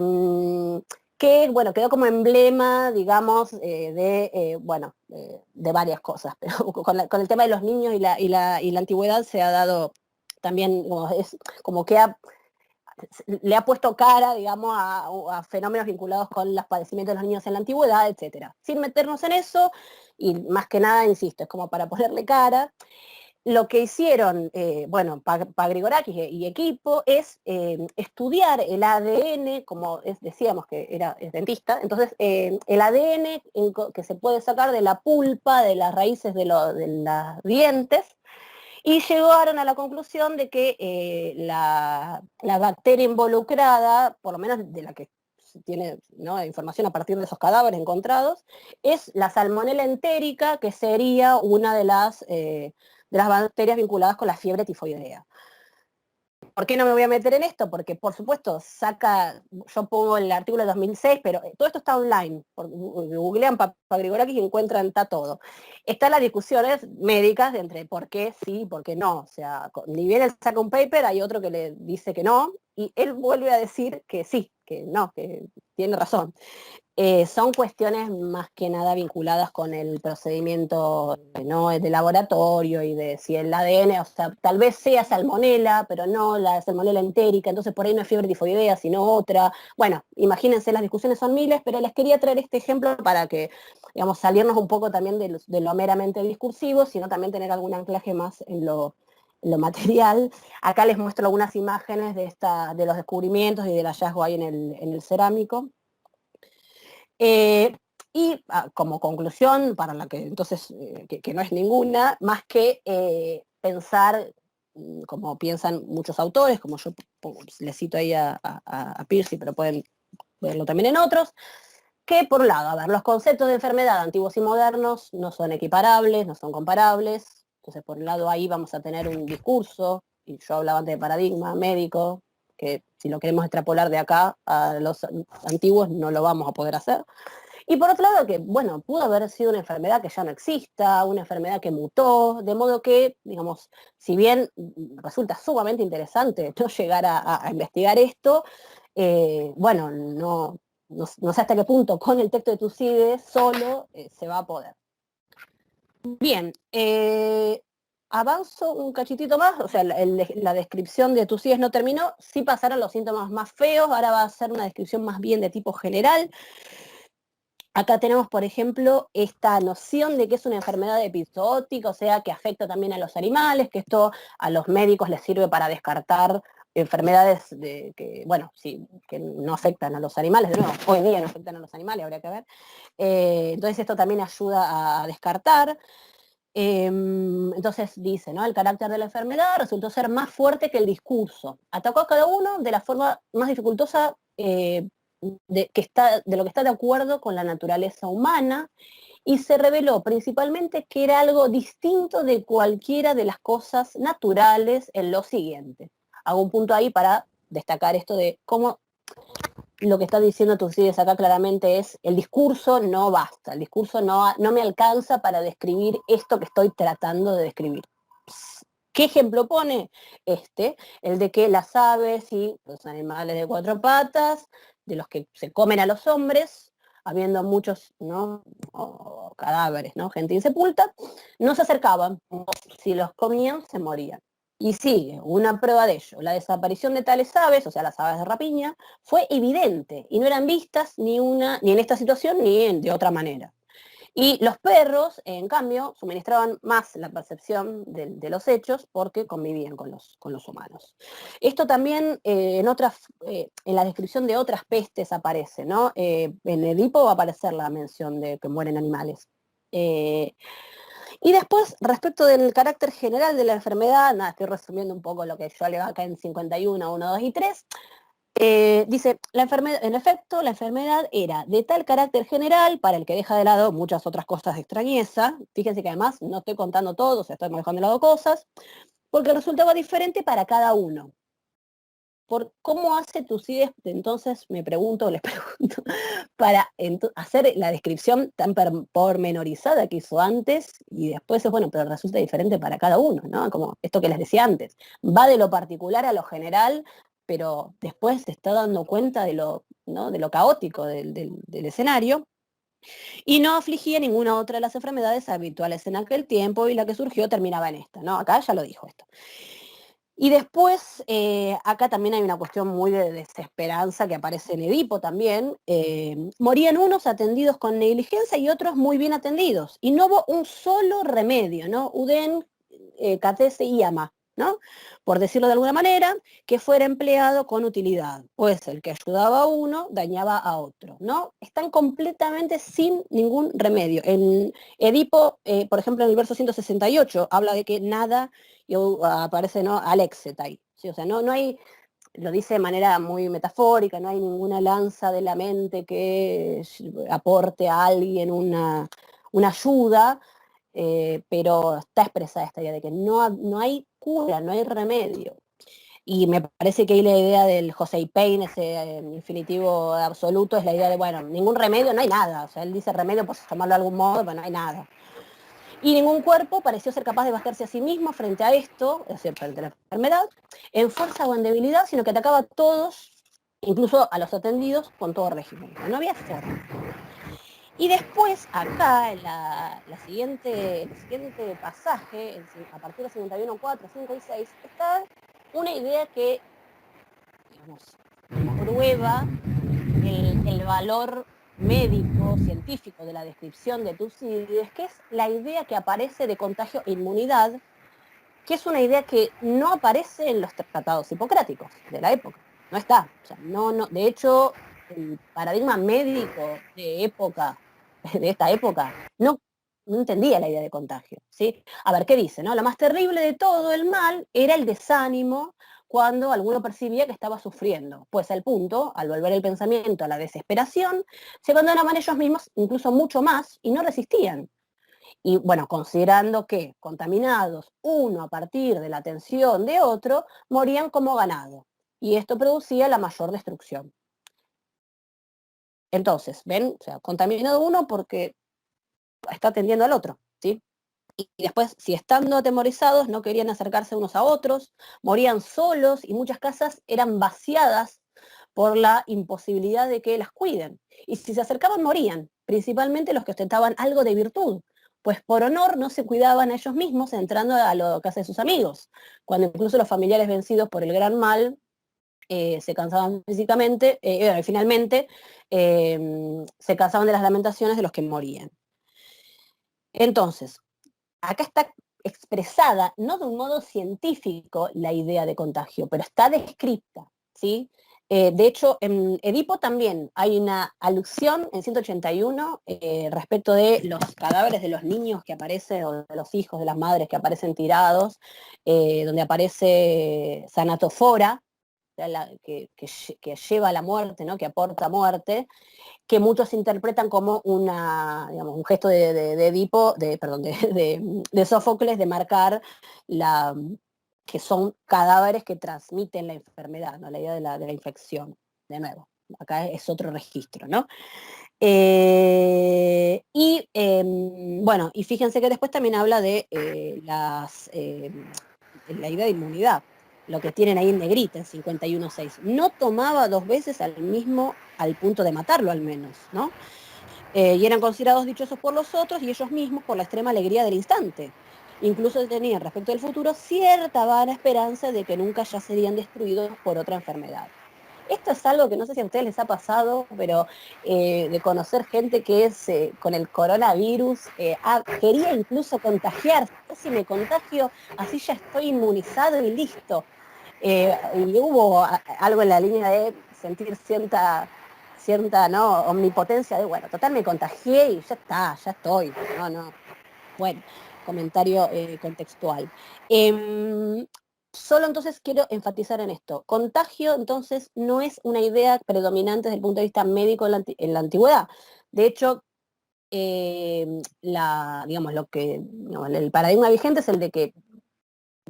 bueno, quedó como emblema, digamos, de varias cosas, pero con el tema de los niños y la antigüedad se ha dado también, es como que le ha puesto cara, digamos, a fenómenos vinculados con los padecimientos de los niños en la antigüedad, etcétera. Sin meternos en eso, y más que nada, insisto, es como para ponerle cara. lo que hicieron, bueno, Pagrigorakis y equipo, es estudiar el ADN, como decíamos que es dentista, entonces el ADN que se puede sacar de la pulpa, de las raíces de los dientes, y llegaron a la conclusión de que la bacteria involucrada, por lo menos de la que se tiene, ¿no?, información a partir de esos cadáveres encontrados, es la Salmonella entérica, que sería una de las bacterias vinculadas con la fiebre tifoidea. ¿Por qué no me voy a meter en esto? Porque, por supuesto, yo pongo el artículo de 2006, pero todo esto está online. Googlean Pagrigorakis y encuentran, está todo. Están las discusiones médicas de entre por qué sí y por qué no. O sea, ni bien él saca un paper, hay otro que le dice que no, y él vuelve a decir que sí, que no, que tiene razón. Son cuestiones más que nada vinculadas con el procedimiento, ¿no?, de laboratorio y de si el ADN, o sea, tal vez sea salmonela, pero no la salmonela entérica, entonces por ahí no es fiebre tifoidea, sino otra. Bueno, imagínense, las discusiones son miles, pero les quería traer este ejemplo para que, digamos, salirnos un poco también de lo meramente discursivo, sino también tener algún anclaje más en lo material. Acá les muestro algunas imágenes de los descubrimientos y del hallazgo ahí en el cerámico. Y como conclusión, para la que entonces, que no es ninguna, más que pensar, como piensan muchos autores, como yo les cito ahí a Piercy, pero pueden verlo también en otros, que por un lado, a ver, los conceptos de enfermedad antiguos y modernos no son equiparables, no son comparables, entonces por un lado ahí vamos a tener un discurso, y yo hablaba antes de paradigma médico, que si lo queremos extrapolar de acá a los antiguos no lo vamos a poder hacer. Y por otro lado que, bueno, pudo haber sido una enfermedad que ya no exista, una enfermedad que mutó, de modo que, digamos, si bien resulta sumamente interesante no llegar a investigar esto, bueno, no sé hasta qué punto con el texto de Tucídides solo se va a poder. Bien, avanzo un cachitito más, o sea, la descripción de Tucídides no terminó, sí pasaron los síntomas más feos, ahora va a ser una descripción más bien de tipo general. Acá tenemos, por ejemplo, esta noción de que es una enfermedad epizootica, o sea, que afecta también a los animales, que esto a los médicos les sirve para descartar enfermedades bueno, sí, que no afectan a los animales, de nuevo, hoy día no afectan a los animales, habría que ver. Entonces esto también ayuda a descartar. Entonces dice, ¿no?, el carácter de la enfermedad resultó ser más fuerte que el discurso. Atacó a cada uno de la forma más dificultosa de lo que está de acuerdo con la naturaleza humana, y se reveló principalmente que era algo distinto de cualquiera de las cosas naturales en lo siguiente. Hago un punto ahí para destacar esto de cómo lo que está diciendo Tucídides acá claramente es: el discurso no basta, el discurso no me alcanza para describir esto que estoy tratando de describir. ¿Qué ejemplo pone? El de que las aves y los animales de cuatro patas, de los que se comen a los hombres, habiendo muchos, ¿no?, cadáveres, ¿no?, gente insepulta, no se acercaban, si los comían se morían. Y sigue, una prueba de ello: la desaparición de tales aves, o sea, las aves de rapiña, fue evidente y no eran vistas ni en esta situación ni de otra manera. Y los perros, en cambio, suministraban más la percepción de los hechos porque convivían con los humanos. Esto también en la descripción de otras pestes aparece, ¿no? En Edipo va a aparecer la mención de que mueren animales. Y después, respecto del carácter general de la enfermedad, nada, estoy resumiendo un poco lo que yo leo acá en 51, 1, 2 y 3, dice, en efecto, la enfermedad era de tal carácter general, para el que deja de lado muchas otras cosas de extrañeza. Fíjense que además no estoy contando todo, o sea, estoy dejando de lado cosas, porque resultaba diferente para cada uno. ¿Cómo hace Tucídides, entonces, les pregunto, para hacer la descripción tan pormenorizada que hizo antes, y después es, bueno, pero resulta diferente para cada uno, ¿no? Como esto que les decía antes, va de lo particular a lo general, pero después se está dando cuenta de lo, ¿no?, de lo caótico del escenario, y no afligía ninguna otra de las enfermedades habituales en aquel tiempo, y la que surgió terminaba en esta, ¿no? Acá ya lo dijo esto. Y después, acá también hay una cuestión muy de desesperanza que aparece en Edipo también. Morían unos atendidos con negligencia y otros muy bien atendidos. Y no hubo un solo remedio, ¿no? Uden, catese y ama, ¿no? Por decirlo de alguna manera, que fuera empleado con utilidad, pues el que ayudaba a uno dañaba a otro, ¿no? Están completamente sin ningún remedio. En Edipo, por ejemplo, en el verso 168, habla de que nada, y aparece, ¿no? Alexetai, ¿sí? O sea, no hay, lo dice de manera muy metafórica, no hay ninguna lanza de la mente que aporte a alguien una ayuda, pero está expresada esta idea de que no hay cura, no hay remedio. Y me parece que ahí la idea del José Payne, ese infinitivo absoluto, es la idea de, bueno, ningún remedio, no hay nada. O sea, él dice remedio por llamarlo de algún modo, pero no hay nada. Y ningún cuerpo pareció ser capaz de bastarse a sí mismo frente a esto, es decir, frente a la enfermedad, en fuerza o en debilidad, sino que atacaba a todos, incluso a los atendidos, con todo régimen. No había forma. Y después, acá, en el siguiente pasaje, a partir de 51, 4, 5 y 6, está una idea que, digamos, prueba el valor médico, científico de la descripción de Tucídides, que es la idea que aparece de contagio e inmunidad, que es una idea que no aparece en los tratados hipocráticos de la época. No está. O sea, de hecho, el paradigma médico de esta época, no entendía la idea de contagio, ¿sí? A ver, ¿qué dice? ¿No? Lo más terrible de todo el mal era el desánimo cuando alguno percibía que estaba sufriendo, pues al punto, al volver el pensamiento a la desesperación, se abandonaban ellos mismos incluso mucho más y no resistían. Y bueno, considerando que contaminados uno a partir de la atención de otro, morían como ganado. Y esto producía la mayor destrucción. Entonces, ¿ven? O sea, contaminado uno porque está atendiendo al otro, ¿sí? Y después, si estando atemorizados, no querían acercarse unos a otros, morían solos y muchas casas eran vaciadas por la imposibilidad de que las cuiden. Y si se acercaban, morían, principalmente los que ostentaban algo de virtud, pues por honor no se cuidaban a ellos mismos entrando a la casa de sus amigos, cuando incluso los familiares vencidos por el gran mal se cansaban físicamente, finalmente se cansaban de las lamentaciones de los que morían. Entonces, acá está expresada, no de un modo científico, la idea de contagio, pero está descrita, ¿sí? De hecho, en Edipo también hay una alusión en 181 respecto de los cadáveres de los niños que aparecen, o de los hijos de las madres que aparecen tirados, donde aparece Sanatofora, que lleva a la muerte, ¿no? Que aporta muerte, que muchos interpretan como digamos, un gesto de Edipo, de Sófocles, de marcar que son cadáveres que transmiten la enfermedad, ¿no? La idea de la infección, de nuevo. Acá es otro registro, ¿no? Bueno, y fíjense que después también habla de la idea de inmunidad, lo que tienen ahí en negrita, en 51.6. No tomaba 2 veces al punto de matarlo al menos, ¿no? Y eran considerados dichosos por los otros y ellos mismos por la extrema alegría del instante. Incluso tenían respecto del futuro cierta vana esperanza de que nunca ya serían destruidos por otra enfermedad. Esto es algo que no sé si a ustedes les ha pasado, pero de conocer gente que es con el coronavirus, quería incluso contagiarse. Si me contagio, así ya estoy inmunizado y listo. Y hubo algo en la línea de sentir cierta ¿no? omnipotencia de, bueno, total me contagié y ya está, ya estoy. No. Bueno, comentario contextual. Solo entonces quiero enfatizar en esto. Contagio entonces no es una idea predominante desde el punto de vista médico en la antigüedad. De hecho, digamos, el paradigma vigente es el de que,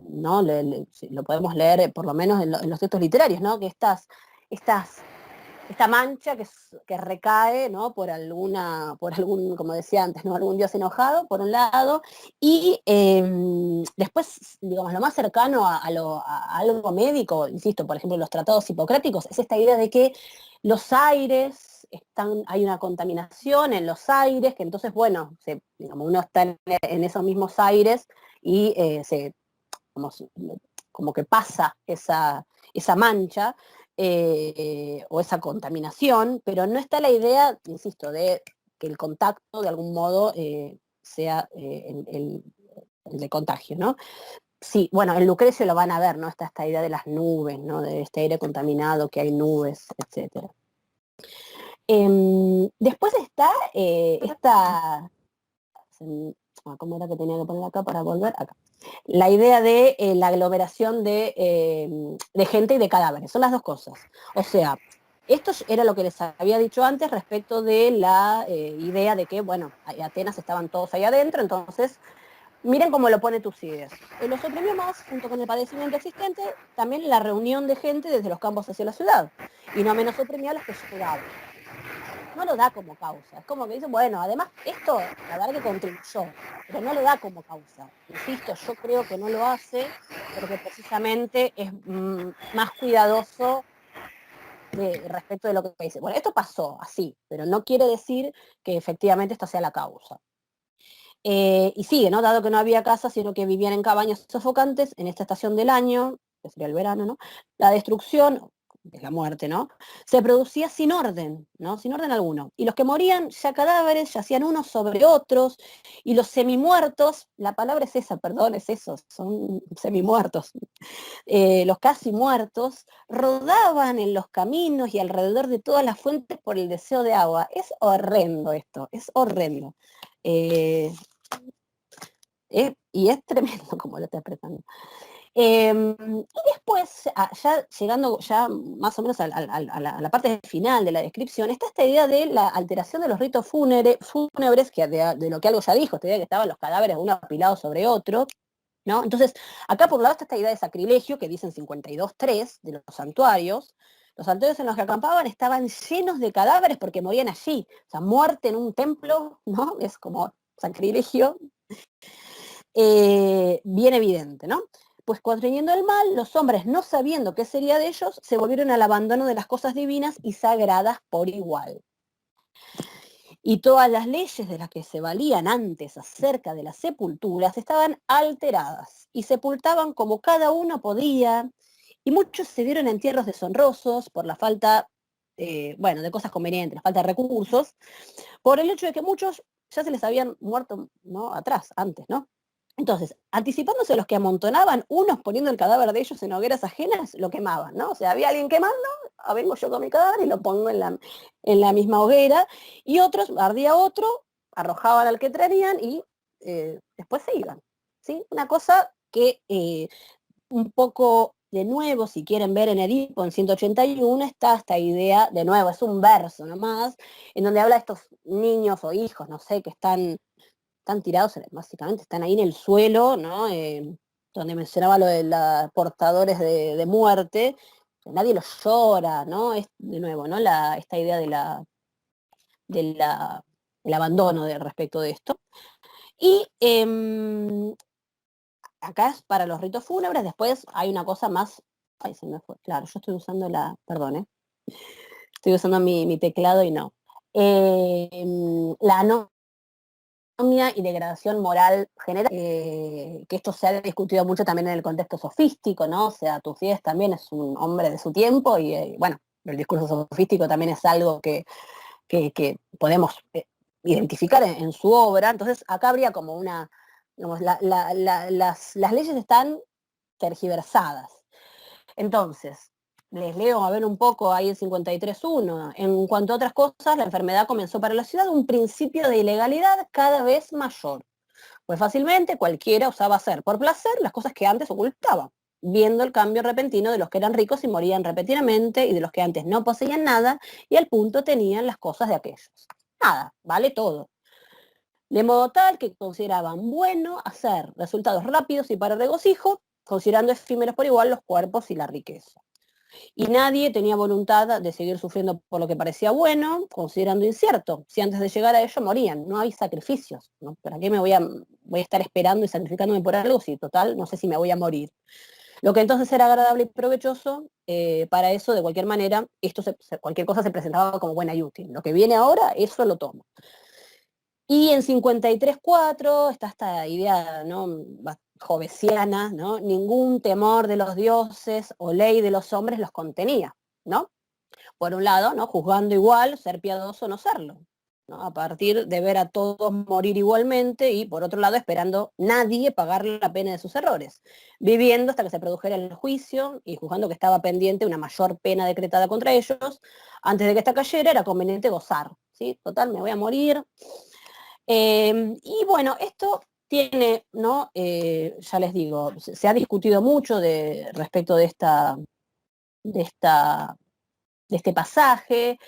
¿no? Lo podemos leer por lo menos en los textos literarios, ¿no? Que esta mancha que recae, ¿no? por algún, como decía antes, ¿no? Algún dios enojado, por un lado, y después, digamos, lo más cercano a algo médico, insisto, por ejemplo, los tratados hipocráticos, es esta idea de que los aires hay una contaminación en los aires, que entonces, bueno, digamos, uno está en esos mismos aires y como, como que pasa esa mancha, o esa contaminación, pero no está la idea, insisto, de que el contacto de algún modo sea el de contagio, ¿no? Sí, bueno, en Lucrecio lo van a ver, ¿no? Está esta idea de las nubes, ¿no? De este aire contaminado, que hay nubes, etcétera. Después está esta, ¿cómo era que tenía que poner acá para volver? Acá. La idea de la aglomeración de gente y de cadáveres, son las dos cosas. O sea, esto era lo que les había dicho antes respecto de la idea de que, bueno, Atenas estaban todos ahí adentro, entonces miren cómo lo pone Tucídides. Los oprimió más, junto con el padecimiento existente, también la reunión de gente desde los campos hacia la ciudad, y no menos oprimía a los que llegaban. No lo da como causa, es como que dice, bueno, además esto, la verdad que contribuyó, pero no lo da como causa. Insisto, yo creo que no lo hace porque precisamente es más cuidadoso respecto de lo que dice. Bueno, esto pasó así, pero no quiere decir que efectivamente esta sea la causa. Y sigue, ¿no? Dado que no había casa, sino que vivían en cabañas sofocantes en esta estación del año, que sería el verano, ¿no? La destrucción, que es la muerte, ¿no? Se producía sin orden, ¿no? Sin orden alguno. Y los que morían ya cadáveres, yacían unos sobre otros, y los semimuertos, la palabra es esa, perdón, es eso, son semimuertos. Los casi muertos rodaban en los caminos y alrededor de todas las fuentes por el deseo de agua. Es horrendo esto, es horrendo. Y es tremendo como lo está expresando. Y después, ya llegando ya más o menos a la parte final de la descripción, está esta idea de la alteración de los ritos fúnebres, que de lo que algo ya dijo, esta idea de que estaban los cadáveres uno apilado sobre otro, ¿no? Entonces, acá por un lado está esta idea de sacrilegio, que dicen 52.3 de los santuarios en los que acampaban estaban llenos de cadáveres porque morían allí, o sea, muerte en un templo, ¿no? Es como sacrilegio, bien evidente, ¿no? Pues contrayendo el mal, los hombres, no sabiendo qué sería de ellos, se volvieron al abandono de las cosas divinas y sagradas por igual. Y todas las leyes de las que se valían antes acerca de las sepulturas estaban alteradas y sepultaban como cada uno podía, y muchos se dieron entierros deshonrosos por la falta, de cosas convenientes, la falta de recursos, por el hecho de que muchos ya se les habían muerto, ¿no? Atrás, antes, ¿no? Entonces, anticipándose los que amontonaban, unos poniendo el cadáver de ellos en hogueras ajenas, lo quemaban, ¿no? O sea, había alguien quemando, vengo yo con mi cadáver y lo pongo en la misma hoguera, y otros, ardía otro, arrojaban al que traían y después se iban, ¿sí? Una cosa que un poco, de nuevo, si quieren ver en Edipo, en 181, está esta idea, de nuevo, es un verso nomás, en donde habla de estos niños o hijos, no sé, que están tirados, básicamente están ahí en el suelo, ¿no? Donde mencionaba lo de los portadores de muerte, que nadie los llora, ¿no? Es, de nuevo, ¿no? Esta idea del abandono respecto de esto. Y acá es para los ritos fúnebres, después hay una cosa más, ay, se me fue, claro, yo estoy usando perdón, estoy usando mi teclado y no. La y degradación moral general, que esto se ha discutido mucho también en el contexto sofístico, ¿no? O sea, Tucídides también es un hombre de su tiempo y, bueno, el discurso sofístico también es algo que podemos identificar en su obra. Entonces, acá habría como una, digamos, las leyes están tergiversadas. Entonces, les leo a ver un poco ahí el 53.1. En cuanto a otras cosas, la enfermedad comenzó para la ciudad un principio de ilegalidad cada vez mayor. Pues fácilmente cualquiera osaba hacer por placer las cosas que antes ocultaba, viendo el cambio repentino de los que eran ricos y morían repentinamente y de los que antes no poseían nada y al punto tenían las cosas de aquellos. Nada, vale todo. De modo tal que consideraban bueno hacer resultados rápidos y para regocijo, considerando efímeros por igual los cuerpos y la riqueza. Y nadie tenía voluntad de seguir sufriendo por lo que parecía bueno, considerando incierto. Si antes de llegar a ello morían, no hay sacrificios, ¿no? ¿Para qué voy a estar esperando y sacrificándome por algo si total no sé si me voy a morir? Lo que entonces era agradable y provechoso, para eso, de cualquier manera, cualquier cosa se presentaba como buena y útil. Lo que viene ahora, eso lo tomo. Y en 53.4 está esta idea, ¿no? Jovesiana, ¿no? Ningún temor de los dioses o ley de los hombres los contenía, ¿no? Por un lado, ¿no? Juzgando igual, ser piadoso o no serlo. ¿no? A partir de ver a todos morir igualmente y, por otro lado, esperando nadie pagar la pena de sus errores, viviendo hasta que se produjera el juicio y juzgando que estaba pendiente una mayor pena decretada contra ellos. Antes de que esta cayera era conveniente gozar, ¿sí? Total, me voy a morir. Y bueno, esto tiene, ¿no? Ya les digo, se ha discutido mucho respecto de esta, de este pasaje,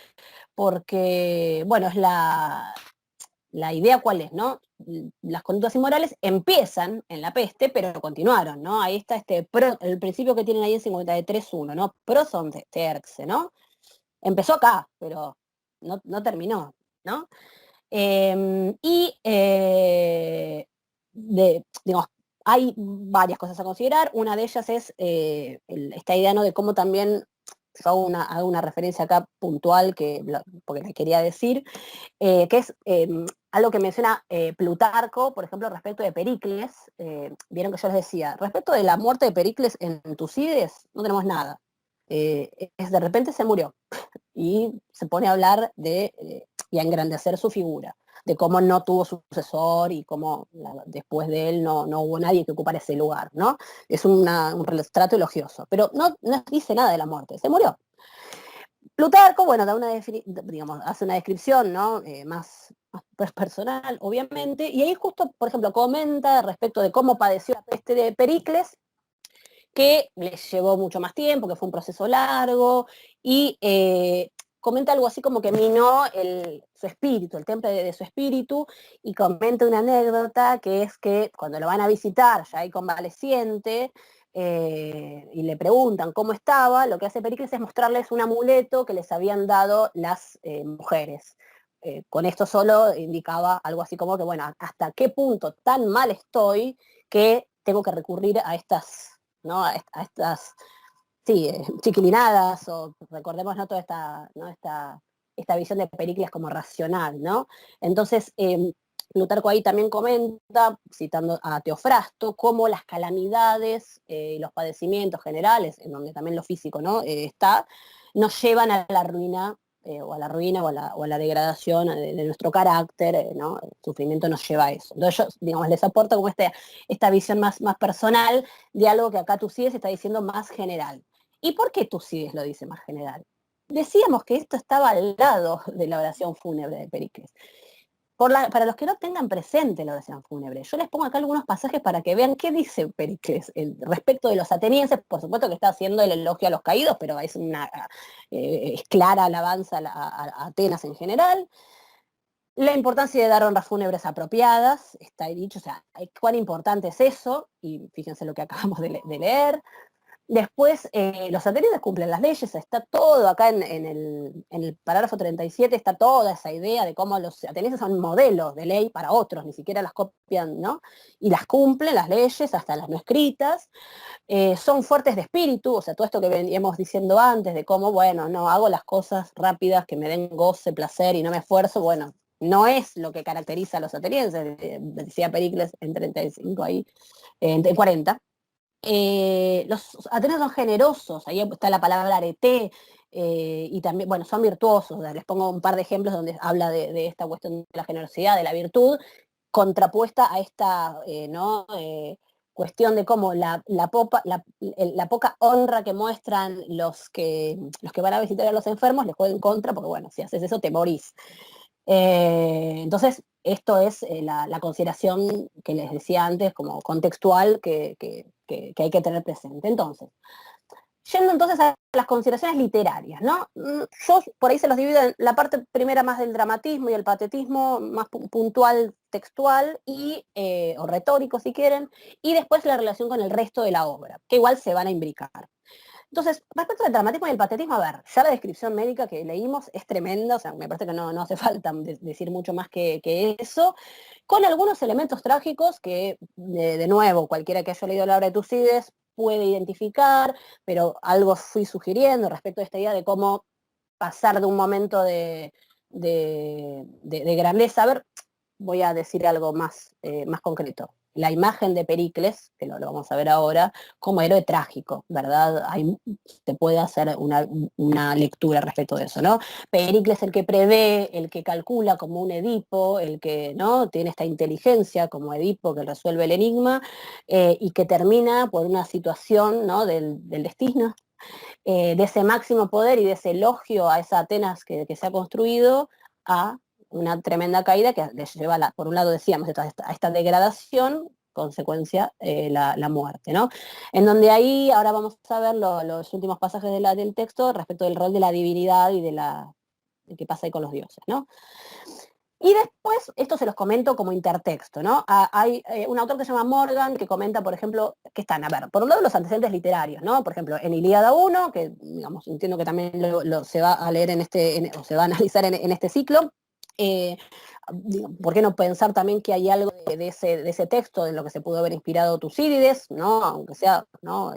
porque, bueno, es la idea cuál es, ¿no? Las conductas inmorales empiezan en la peste, pero continuaron, ¿no? Ahí está el principio que tienen ahí en 53.1, ¿no? Pro son terxe, ¿no? Empezó acá, pero no terminó, ¿no? Y digamos, hay varias cosas a considerar. Una de ellas es esta idea, ¿no? De cómo también yo hago una referencia acá puntual porque le quería decir, que es algo que menciona Plutarco, por ejemplo, respecto de Pericles. Vieron que yo les decía, respecto de la muerte de Pericles en Tucídides, no tenemos nada. De repente se murió y se pone a hablar y a engrandecer su figura, de cómo no tuvo sucesor y cómo después de él no hubo nadie que ocupara ese lugar, ¿no? Es un retrato elogioso, pero no dice nada de la muerte, se murió. Plutarco, bueno, digamos, hace una descripción, ¿no? Más personal, obviamente, y ahí justo, por ejemplo, comenta respecto de cómo padeció la peste de Pericles, que le llevó mucho más tiempo, que fue un proceso largo, y comenta algo así como que minó su espíritu, el temple de su espíritu, y comenta una anécdota que es que cuando lo van a visitar, ya ahí convaleciente, y le preguntan cómo estaba, lo que hace Pericles es mostrarles un amuleto que les habían dado las mujeres. Con esto solo indicaba algo así como que, bueno, hasta qué punto tan mal estoy que tengo que recurrir a estas, ¿no? A estas, sí, chiquilinadas, o recordemos, ¿no? Toda esta, ¿no? Esta visión de Pericles como racional, ¿no? Entonces, Plutarco ahí también comenta, citando a Teofrasto, cómo las calamidades y los padecimientos generales, en donde también lo físico, ¿no? Nos llevan a la ruina, o a la ruina o a la degradación de nuestro carácter, ¿no? El sufrimiento nos lleva a eso. Entonces yo, digamos, les aporto como esta visión más personal de algo que acá Tucídides está diciendo más general. ¿Y por qué Tucídides lo dice más general? Decíamos que esto estaba al lado de la oración fúnebre de Pericles. Para los que no tengan presente la oración fúnebre, yo les pongo acá algunos pasajes para que vean qué dice Pericles respecto de los atenienses. Por supuesto que está haciendo el elogio a los caídos, pero es clara alabanza a Atenas en general. La importancia de dar honras fúnebres apropiadas, está ahí dicho, o sea, cuán importante es eso, y fíjense lo que acabamos de leer. Después, los atenienses cumplen las leyes, está todo acá en el parágrafo 37, está toda esa idea de cómo los atenienses son modelos de ley para otros, ni siquiera las copian, ¿no? Y las cumplen las leyes, hasta las no escritas. Son fuertes de espíritu, o sea, todo esto que veníamos diciendo antes, de cómo, bueno, no hago las cosas rápidas que me den goce, placer y no me esfuerzo, bueno, no es lo que caracteriza a los atenienses, decía Pericles en 35 ahí, en 40. Los atenienses son generosos, ahí está la palabra arete, y también, bueno, son virtuosos. Les pongo un par de ejemplos donde habla de esta cuestión de la generosidad, de la virtud, contrapuesta a esta, ¿no? Cuestión de cómo la poca honra que muestran los que van a visitar a los enfermos les juega en contra, porque bueno, si haces eso te morís. Entonces, esto es la consideración que les decía antes, como contextual, que hay que tener presente. Entonces, yendo entonces a las consideraciones literarias, ¿no? Yo por ahí se los divido en la parte primera más del dramatismo y el patetismo, más puntual, textual o retórico si quieren, y después la relación con el resto de la obra, que igual se van a imbricar. Entonces, respecto al dramatismo y el patetismo, a ver, ya la descripción médica que leímos es tremenda, o sea, me parece que no hace falta decir mucho más que eso, con algunos elementos trágicos que, de nuevo, cualquiera que haya leído la obra de Tucídides puede identificar, pero algo fui sugiriendo respecto a esta idea de cómo pasar de un momento de grandeza. A ver, voy a decir algo más concreto. la imagen de Pericles, que lo vamos a ver ahora, como héroe trágico, ¿verdad? Se puede hacer una lectura respecto de eso, ¿no? Pericles el que prevé, el que calcula como un Edipo, el que, ¿no?, tiene esta inteligencia como Edipo que resuelve el enigma, y que termina por una situación, ¿no?, del destino, de ese máximo poder y de ese elogio a esa Atenas que se ha construido, a una tremenda caída que les lleva, por un lado decíamos, a esta degradación, consecuencia la muerte, ¿no? En donde ahí ahora vamos a ver los últimos pasajes del texto respecto del rol de la divinidad y de qué pasa ahí con los dioses, ¿no? Y después, esto se los comento como intertexto, ¿no? Hay un autor que se llama Morgan que comenta, por ejemplo, que están, a ver, por un lado los antecedentes literarios, ¿no? Por ejemplo, en Ilíada 1, que digamos, entiendo que también se va a leer o se va a analizar en este ciclo, ¿por qué no pensar también que hay algo de ese texto en lo que se pudo haber inspirado Tucídides, ¿no? Aunque sea, ¿no?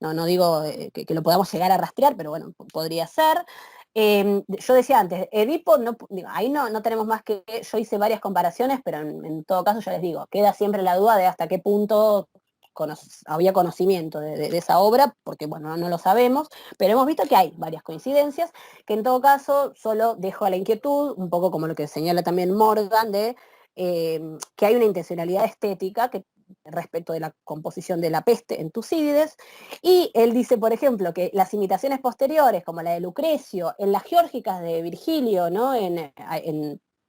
No digo que lo podamos llegar a rastrear, pero bueno, podría ser. Yo decía antes, Edipo, ahí no tenemos más que, yo hice varias comparaciones, pero en todo caso ya les digo, queda siempre la duda de hasta qué punto había conocimiento de esa obra, porque bueno, no lo sabemos, pero hemos visto que hay varias coincidencias, que en todo caso solo dejo a la inquietud, un poco como lo que señala también Morgan, de que hay una intencionalidad estética que respecto de la composición de la peste en Tucídides, y él dice, por ejemplo, que las imitaciones posteriores, como la de Lucrecio, en las geórgicas de Virgilio, ¿no? En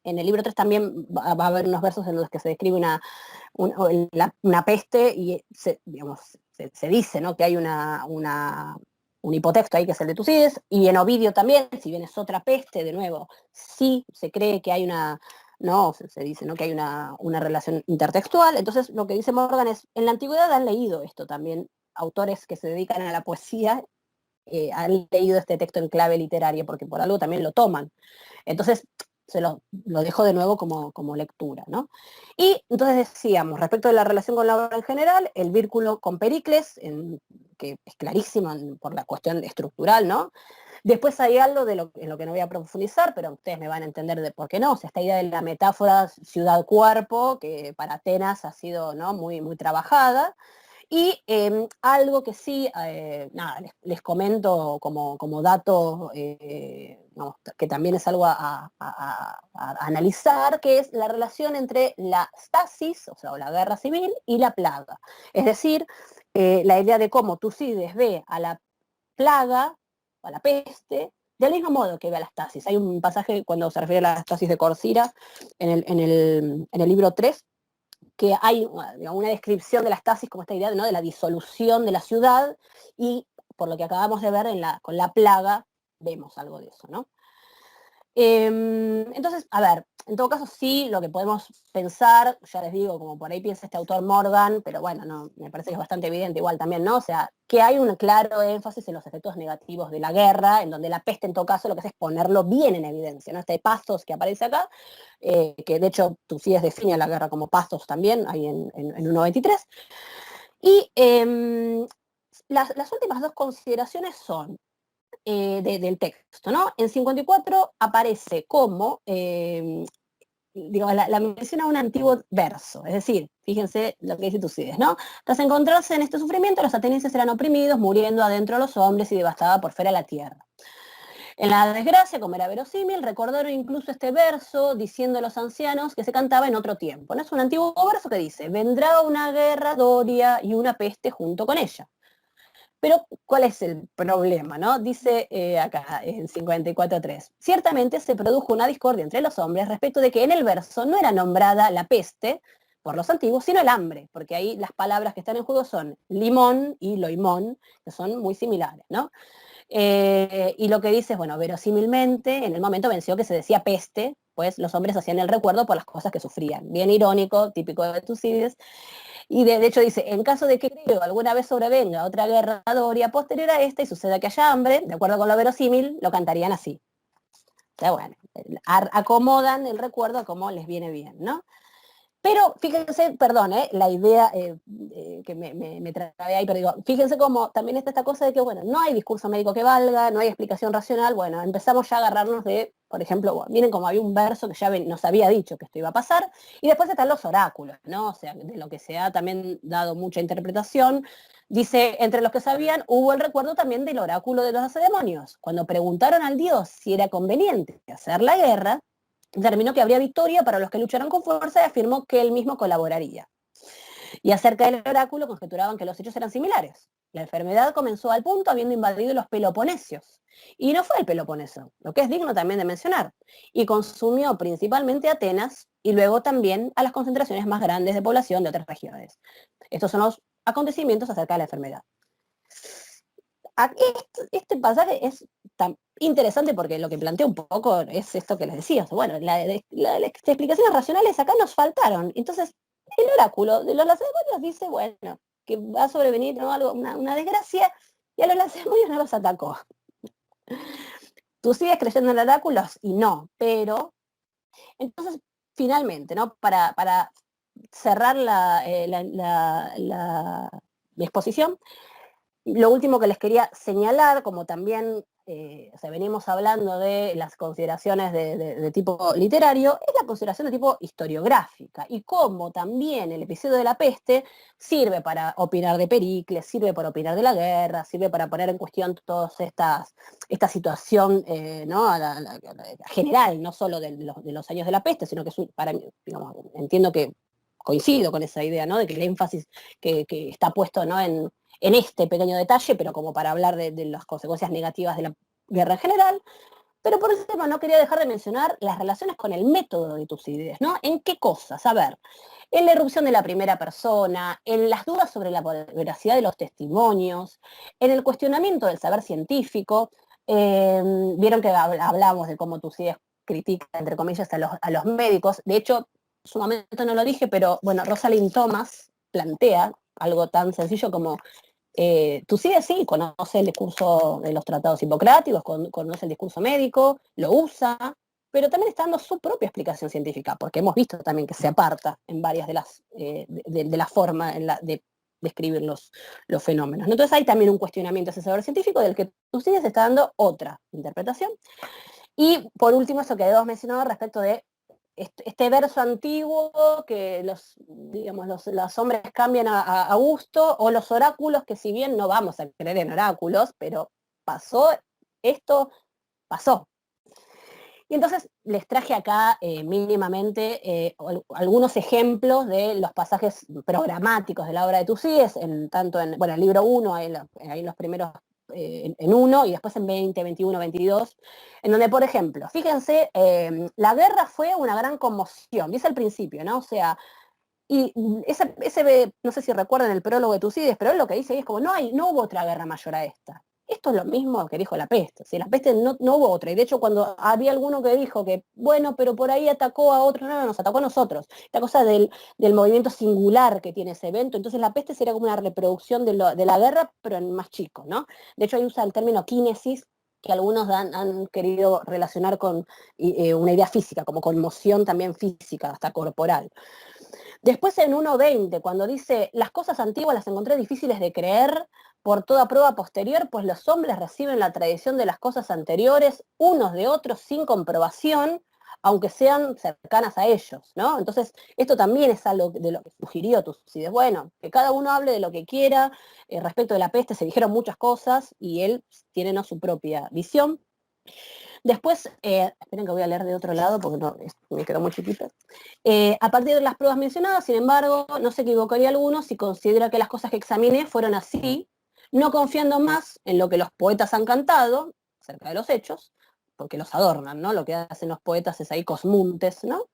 el libro 3 también va a haber unos versos en los que se describe una peste y se dice, ¿no?, que hay un hipotexto ahí que es el de Tucídides, y en Ovidio también, si bien es otra peste, de nuevo, sí se cree que hay no, se dice, ¿no?, que hay una relación intertextual. Entonces lo que dice Morgan es, en la antigüedad han leído esto también, autores que se dedican a la poesía, han leído este texto en clave literaria, porque por algo también lo toman. Entonces, se lo dejo de nuevo como lectura, ¿no? Y entonces decíamos, respecto de la relación con la obra en general, el vínculo con Pericles, que es clarísimo por la cuestión estructural, ¿no? Después hay algo en lo que no voy a profundizar, pero ustedes me van a entender de por qué no. O sea, esta idea de la metáfora ciudad-cuerpo, que para Atenas ha sido, ¿no?, muy, muy trabajada. Y algo que sí, nada, les comento como dato, vamos, que también es algo a analizar, que es la relación entre la stasis, o sea, o la guerra civil, y la plaga. Es decir, la idea de cómo Tucídides ve a la plaga, a la peste, del mismo modo que ve a la stasis. Hay un pasaje cuando se refiere a la stasis de Corcira en el libro 3, que hay una descripción de la stasis como esta idea, ¿no?, de la disolución de la ciudad, y por lo que acabamos de ver con la plaga, vemos algo de eso, ¿no? Entonces, a ver, en todo caso sí, lo que podemos pensar, ya les digo, como por ahí piensa este autor Morgan, pero bueno, no, me parece que es bastante evidente igual también, ¿no? O sea, que hay un claro énfasis en los efectos negativos de la guerra, en donde la peste en todo caso lo que hace es ponerlo bien en evidencia, ¿no? Este Pastos que aparece acá, que de hecho Tucídides define a la guerra como Pastos también, ahí en 1.23. Y las últimas dos consideraciones son, del texto, ¿no? En 54 aparece como, la menciona un antiguo verso, es decir, fíjense lo que dice Tucídides, ¿no? Tras encontrarse en este sufrimiento, los atenienses eran oprimidos, muriendo adentro los hombres y devastada por fuera la tierra. En la desgracia, como era verosímil, recordaron incluso este verso diciendo a los ancianos que se cantaba en otro tiempo, ¿no? Es un antiguo verso que dice, vendrá una guerra doria y una peste junto con ella. Pero, ¿cuál es el problema, no? Dice acá en 54.3. Ciertamente se produjo una discordia entre los hombres respecto de que en el verso no era nombrada la peste por los antiguos, sino el hambre, porque ahí las palabras que están en juego son limón y loimón, que son muy similares, ¿no? Y lo que dice es, bueno, verosímilmente, en el momento venció que se decía peste, pues los hombres hacían el recuerdo por las cosas que sufrían. Bien irónico, típico de Tucídides. Y de hecho dice, en caso de que creo alguna vez sobrevenga otra guerra doria posterior a esta y suceda que haya hambre, de acuerdo con lo verosímil, lo cantarían así. O sea, bueno, acomodan el recuerdo a cómo les viene bien, ¿no? Pero fíjense, perdón, la idea que me trabé ahí, pero digo, fíjense cómo también está esta cosa de que, bueno, no hay discurso médico que valga, no hay explicación racional, bueno, empezamos ya a agarrarnos de por ejemplo, bueno, miren como había un verso que ya nos había dicho que esto iba a pasar, y después están los oráculos, ¿no? O sea, de lo que se ha también dado mucha interpretación. Dice, entre los que sabían, hubo el recuerdo también del oráculo de los lacedemonios. Cuando preguntaron al dios si era conveniente hacer la guerra, determinó que habría victoria para los que lucharan con fuerza y afirmó que él mismo colaboraría. Y acerca del oráculo conjeturaban que los hechos eran similares. La enfermedad comenzó al punto habiendo invadido los Peloponesios. Y no fue el Peloponeso, lo que es digno también de mencionar. Y consumió principalmente Atenas y luego también a las concentraciones más grandes de población de otras regiones. Estos son los acontecimientos acerca de la enfermedad. Este pasaje es tan interesante porque lo que plantea un poco es esto que les decía. Bueno, las explicaciones racionales acá nos faltaron. Entonces, el oráculo de los lacedemonios dice, bueno, que va a sobrevenir, ¿no?, una desgracia, y a los lacedemonios no los atacó. Tú sigues creyendo en oráculos y no, pero entonces finalmente, ¿no? Para cerrar la exposición, lo último que les quería señalar, como también o sea, venimos hablando de las consideraciones de tipo literario, es la consideración de tipo historiográfica, y cómo también el episodio de la peste sirve para opinar de Pericles, sirve para opinar de la guerra, sirve para poner en cuestión toda esta situación, ¿no?, general, no solo de los años de la peste, sino que para mí, digamos, entiendo que coincido con esa idea, ¿no?, de que el énfasis que está puesto, ¿no?, en este pequeño detalle, pero como para hablar de las consecuencias negativas de la guerra en general. Pero por ejemplo, no quería dejar de mencionar las relaciones con el método de Tucídides, ¿no? ¿En qué cosas? A ver, en la irrupción de la primera persona, en las dudas sobre la veracidad de los testimonios, en el cuestionamiento del saber científico. Vieron que hablamos de cómo Tucídides critica, entre comillas, a los médicos. De hecho, en su momento no lo dije, pero bueno, Rosalind Thomas plantea algo tan sencillo como Tucídides sí conoce el discurso de los tratados hipocráticos, conoce el discurso médico, lo usa, pero también está dando su propia explicación científica, porque hemos visto también que se aparta en varias de la forma de describir los fenómenos. Entonces hay también un cuestionamiento a ese saber científico del que Tucídides está dando otra interpretación. Y por último, eso que habíamos mencionado respecto de este verso antiguo que los hombres cambian a gusto, o los oráculos que, si bien no vamos a creer en oráculos, pero esto pasó. Y entonces les traje acá mínimamente algunos ejemplos de los pasajes programáticos de la obra de Tucídides, tanto en el libro 1, ahí los primeros en 1, y después en 20, 21, 22, en donde, por ejemplo, fíjense, la guerra fue una gran conmoción, dice al principio, ¿no? O sea, y no sé si recuerdan el prólogo de Tucídides, pero él lo que dice ahí es como, no hubo otra guerra mayor a esta. Esto es lo mismo que dijo la peste. Si la peste no hubo otra. Y de hecho, cuando había alguno que dijo que, bueno, pero por ahí atacó a otro, no, nos atacó a nosotros. La cosa del movimiento singular que tiene ese evento. Entonces la peste sería como una reproducción de la guerra, pero en más chico, ¿no? De hecho, ahí usa el término kínesis, que algunos han querido relacionar con una idea física, como conmoción también física, hasta corporal. Después en 1.20, cuando dice, las cosas antiguas las encontré difíciles de creer por toda prueba posterior, pues los hombres reciben la tradición de las cosas anteriores unos de otros sin comprobación, aunque sean cercanas a ellos, ¿no? Entonces, esto también es algo de lo que sugirió Tucídides. Bueno, que cada uno hable de lo que quiera. Respecto de la peste se dijeron muchas cosas y él tiene, ¿no?, su propia visión. Después, esperen que voy a leer de otro lado porque me quedó muy chiquito. A partir de las pruebas mencionadas, sin embargo, no se equivocaría alguno si considera que las cosas que examiné fueron así, no confiando más en lo que los poetas han cantado acerca de los hechos, porque los adornan, ¿no? Lo que hacen los poetas es ahí cosmuntes, ¿no?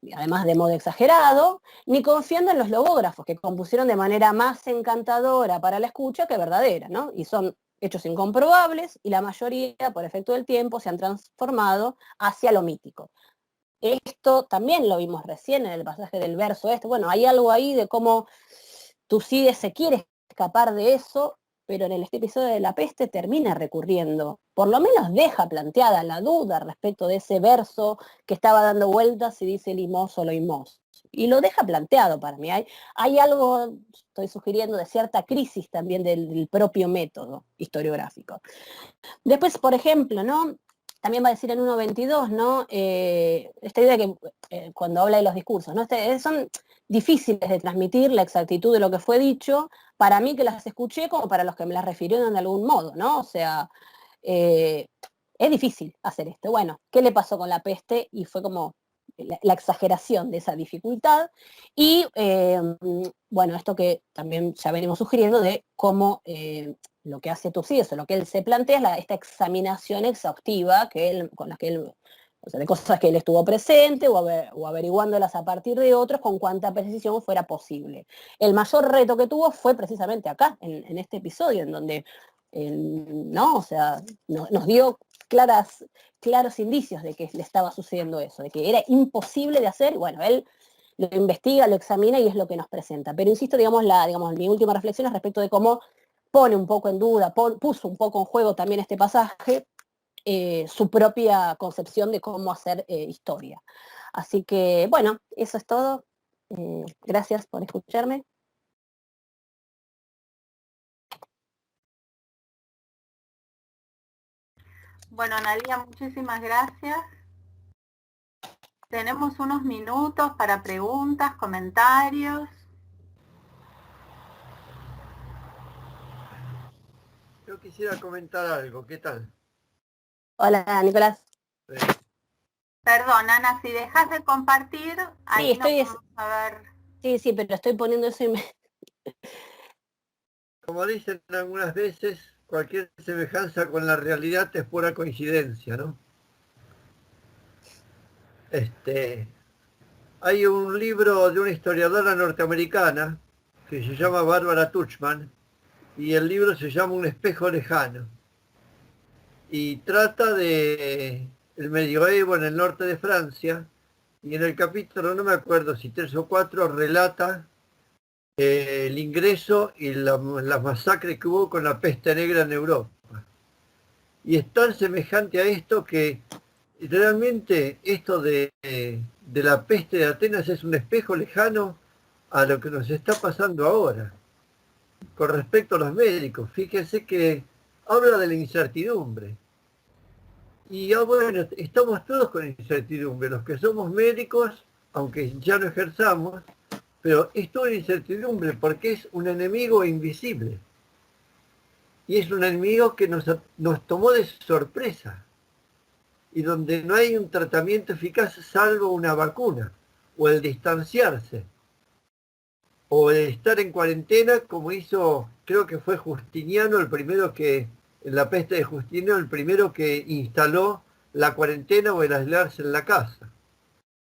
Y además de modo exagerado, ni confiando en los logógrafos, que compusieron de manera más encantadora para la escucha que verdadera, ¿no? Y son hechos incomprobables, y la mayoría, por efecto del tiempo, se han transformado hacia lo mítico. Esto también lo vimos recién en el pasaje del verso este. Bueno, hay algo ahí de cómo Tucídides se quiere escapar de eso, pero en este episodio de la peste termina recurriendo, por lo menos deja planteada la duda respecto de ese verso que estaba dando vueltas si dice limos o loimos. Y lo deja planteado para mí. Hay algo, estoy sugiriendo, de cierta crisis también del propio método historiográfico. Después, por ejemplo, ¿no?, también va a decir en 1.22, ¿no? Esta idea que cuando habla de los discursos, ¿no? Son difíciles de transmitir la exactitud de lo que fue dicho, para mí que las escuché como para los que me las refirieron de algún modo, ¿no? O sea, es difícil hacer esto. Bueno, ¿qué le pasó con la peste? Y fue como la exageración de esa dificultad. Y bueno, esto que también ya venimos sugiriendo de cómo lo que hace Tucídides, o lo que él se plantea es esta examinación exhaustiva con la que él, o sea, de cosas que él estuvo presente o averiguándolas a partir de otros con cuánta precisión fuera posible. El mayor reto que tuvo fue precisamente acá, en este episodio, en donde ¿no? O sea, nos dio claros indicios de que le estaba sucediendo eso, de que era imposible de hacer, y bueno, él lo investiga, lo examina y es lo que nos presenta. Pero insisto, digamos, mi última reflexión es respecto de cómo pone un poco en duda, puso un poco en juego también este pasaje, su propia concepción de cómo hacer historia. Así que, bueno, eso es todo. Gracias por escucharme. Bueno, Analía, muchísimas gracias. Tenemos unos minutos para preguntas, comentarios. Yo quisiera comentar algo, ¿qué tal? Hola, Nicolás. Perdón, Ana, si dejas de compartir, ahí Sí, no vamos a ver. Sí, pero estoy poniendo eso y me... Como dicen algunas veces, cualquier semejanza con la realidad es pura coincidencia, ¿no? Hay un libro de una historiadora norteamericana que se llama Barbara Tuchman y el libro se llama Un espejo lejano y trata de el medioevo en el norte de Francia y en el capítulo, no me acuerdo si 3 o 4, relata el ingreso y las masacres que hubo con la peste negra en Europa. Y es tan semejante a esto que realmente esto de la peste de Atenas es un espejo lejano a lo que nos está pasando ahora. Con respecto a los médicos, fíjense que habla de la incertidumbre. Y bueno, estamos todos con incertidumbre, los que somos médicos, aunque ya no ejerzamos, pero es toda incertidumbre porque es un enemigo invisible. Y es un enemigo que nos tomó de sorpresa y donde no hay un tratamiento eficaz salvo una vacuna o el distanciarse o el estar en cuarentena como hizo, creo que fue Justiniano el primero que, en la peste de Justiniano, el primero que instaló la cuarentena o el aislarse en la casa.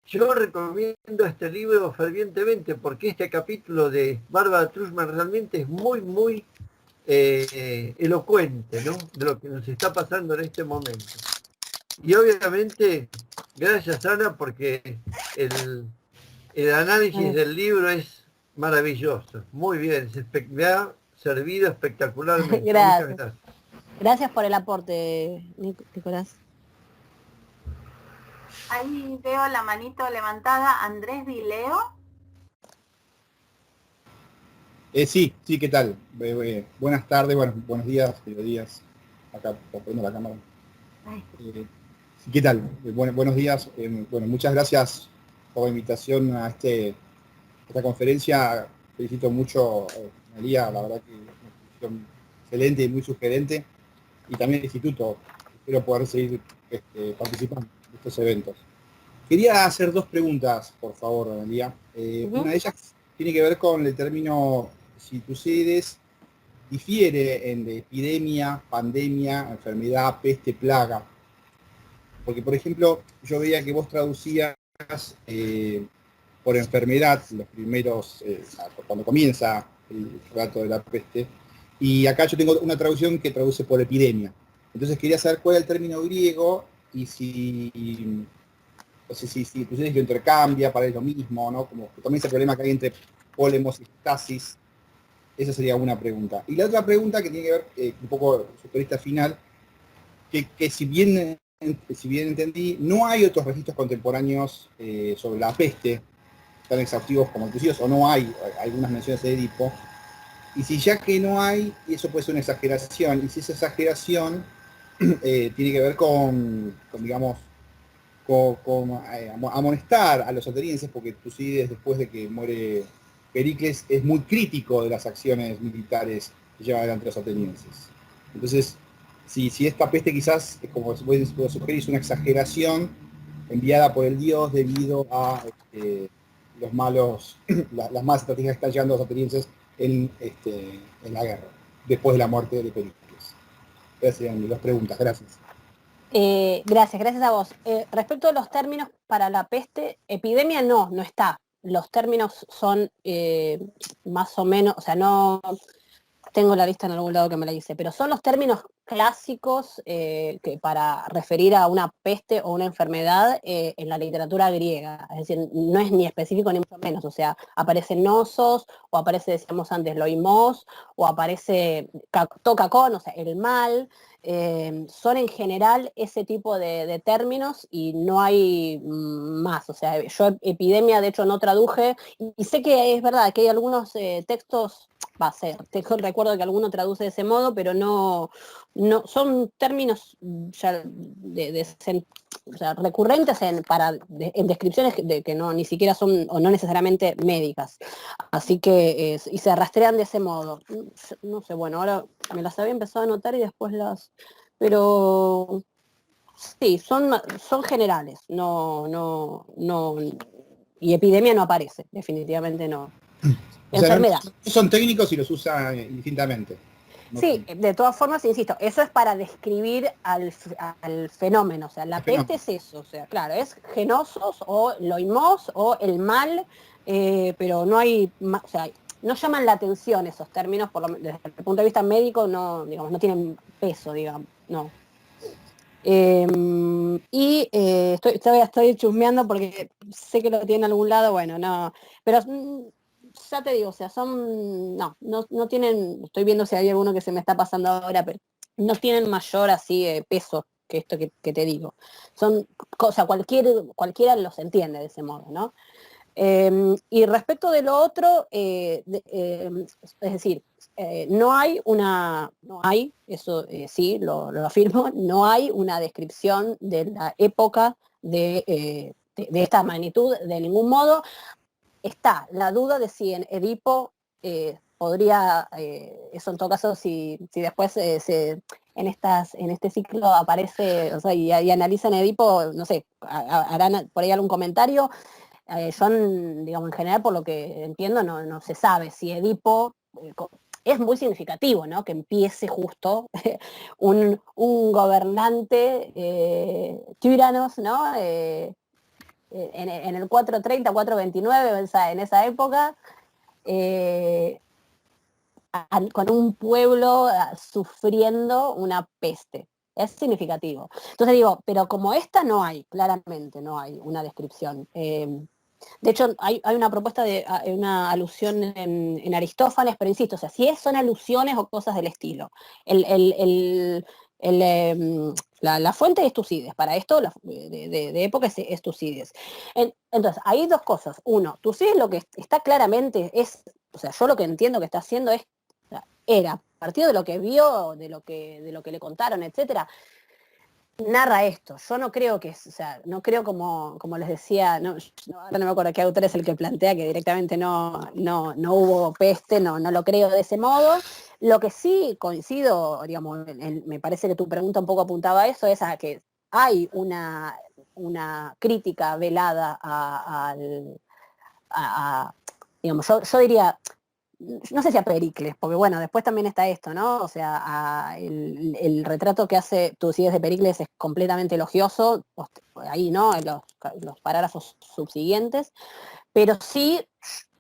Yo recomiendo este libro fervientemente porque este capítulo de Barbara Tuchman realmente es muy, muy elocuente, ¿no? De lo que nos está pasando en este momento. Y obviamente, gracias Ana, porque el análisis del libro es maravilloso. Muy bien, me ha servido espectacularmente. Gracias. Muchas gracias. Gracias por el aporte, Nicolás. Ahí veo la manito levantada, Andrés Vileo. Sí, ¿qué tal? Buenas tardes, buenos días, mediodías. Acá poniendo la cámara. ¿Qué tal? Buenos días. Bueno, muchas gracias por la invitación a esta conferencia. Felicito mucho a María, la verdad que es una exposición excelente y muy sugerente. Y también el instituto. Espero poder seguir participando de estos eventos. Quería hacer dos preguntas, por favor, María. Una de ellas tiene que ver con el término si Tucídides difiere en de epidemia, pandemia, enfermedad, peste, plaga. Porque, por ejemplo, yo veía que vos traducías por enfermedad los primeros, cuando comienza el relato de la peste, y acá yo tengo una traducción que traduce por epidemia. Entonces quería saber cuál es el término griego y si Tucídides lo intercambia para es lo mismo, ¿no? Como que también ese problema que hay entre polemos y estasis. Esa sería una pregunta. Y la otra pregunta que tiene que ver un poco su turista final, que si bien entendí, no hay otros registros contemporáneos sobre la peste tan exhaustivos como Tucídides, o no hay algunas menciones de Edipo. Y si ya que no hay, y eso puede ser una exageración, y si esa exageración tiene que ver digamos, amonestar a los atenienses, porque Tucídides, después de que muere Pericles, es muy crítico de las acciones militares que llevan adelante los atenienses. Entonces, si esta peste quizás, como vos sugerís, una exageración enviada por el dios debido a los malos, las malas estrategias que están llevando los atenienses en la guerra, después de la muerte de Pericles. Esas serían las preguntas, gracias. Gracias a vos. Respecto a los términos para la peste, epidemia no está. Los términos son más o menos, o sea, no tengo la lista en algún lado que me la hice, pero son los términos clásicos que para referir a una peste o una enfermedad en la literatura griega. Es decir, no es ni específico ni mucho menos. O sea, aparece nosos, o aparece, decíamos antes, loimos, o aparece tocacón, o sea, el mal. Son en general ese tipo de términos y no hay más. O sea, yo epidemia de hecho no traduje y sé que es verdad que hay algunos textos, recuerdo que alguno traduce de ese modo, pero no son términos ya o sea, recurrentes en descripciones que no ni siquiera son o no necesariamente médicas. Así que, y se rastrean de ese modo. No sé, bueno, ahora me las había empezado a anotar y después pero sí, son generales, y epidemia no aparece, definitivamente no. Enfermedad. O sea, no son técnicos y los usa indistintamente. No Sí, son... de todas formas, insisto, eso es para describir al fenómeno, o sea, la peste es eso, o sea, claro, es genosos o loimos o el mal, pero no hay, o sea, no llaman la atención esos términos, desde el punto de vista médico, no, digamos, no tienen peso, digamos, no. Estoy chusmeando porque sé que lo tiene en algún lado, bueno, no, pero ya te digo, o sea, no tienen, estoy viendo si hay alguno que se me está pasando ahora, pero no tienen mayor así peso que esto que te digo. Son cosas, cualquiera los entiende de ese modo, ¿no? Y respecto de lo otro, es decir, no hay, eso sí, lo afirmo, no hay una descripción de la época de esta magnitud de ningún modo. Está la duda de si en Edipo podría, eso en todo caso, si después en este ciclo aparece, o sea, y analizan Edipo, no sé, harán por ahí algún comentario. Yo, digamos, en general, por lo que entiendo, no se sabe si Edipo, es muy significativo, ¿no? Que empiece justo un gobernante tiranos, ¿no? En el 430, 429, o sea, en esa época, con un pueblo sufriendo una peste. Es significativo. Entonces digo, pero como esta no hay, claramente no hay una descripción. De hecho, hay una propuesta de una alusión en Aristófanes, pero insisto, o sea, si son alusiones o cosas del estilo. La fuente es Tucídides, para esto de época es Tucídides. Entonces, hay dos cosas. Uno, Tucídides lo que está claramente es, o sea, yo lo que entiendo que está haciendo es, era, a partir de lo que vio, de lo que le contaron, etcétera, narra esto. Yo no creo o sea, no creo como les decía, ahora no me acuerdo qué autor es el que plantea que directamente no hubo peste, no lo creo de ese modo. Lo que sí coincido, digamos, me parece que tu pregunta un poco apuntaba a eso, es a que hay una crítica velada digamos, yo diría, no sé si a Pericles, porque bueno, después también está esto, ¿no? O sea, el retrato que hace Tucídides de Pericles es completamente elogioso, ahí, ¿no? Los parágrafos subsiguientes, pero sí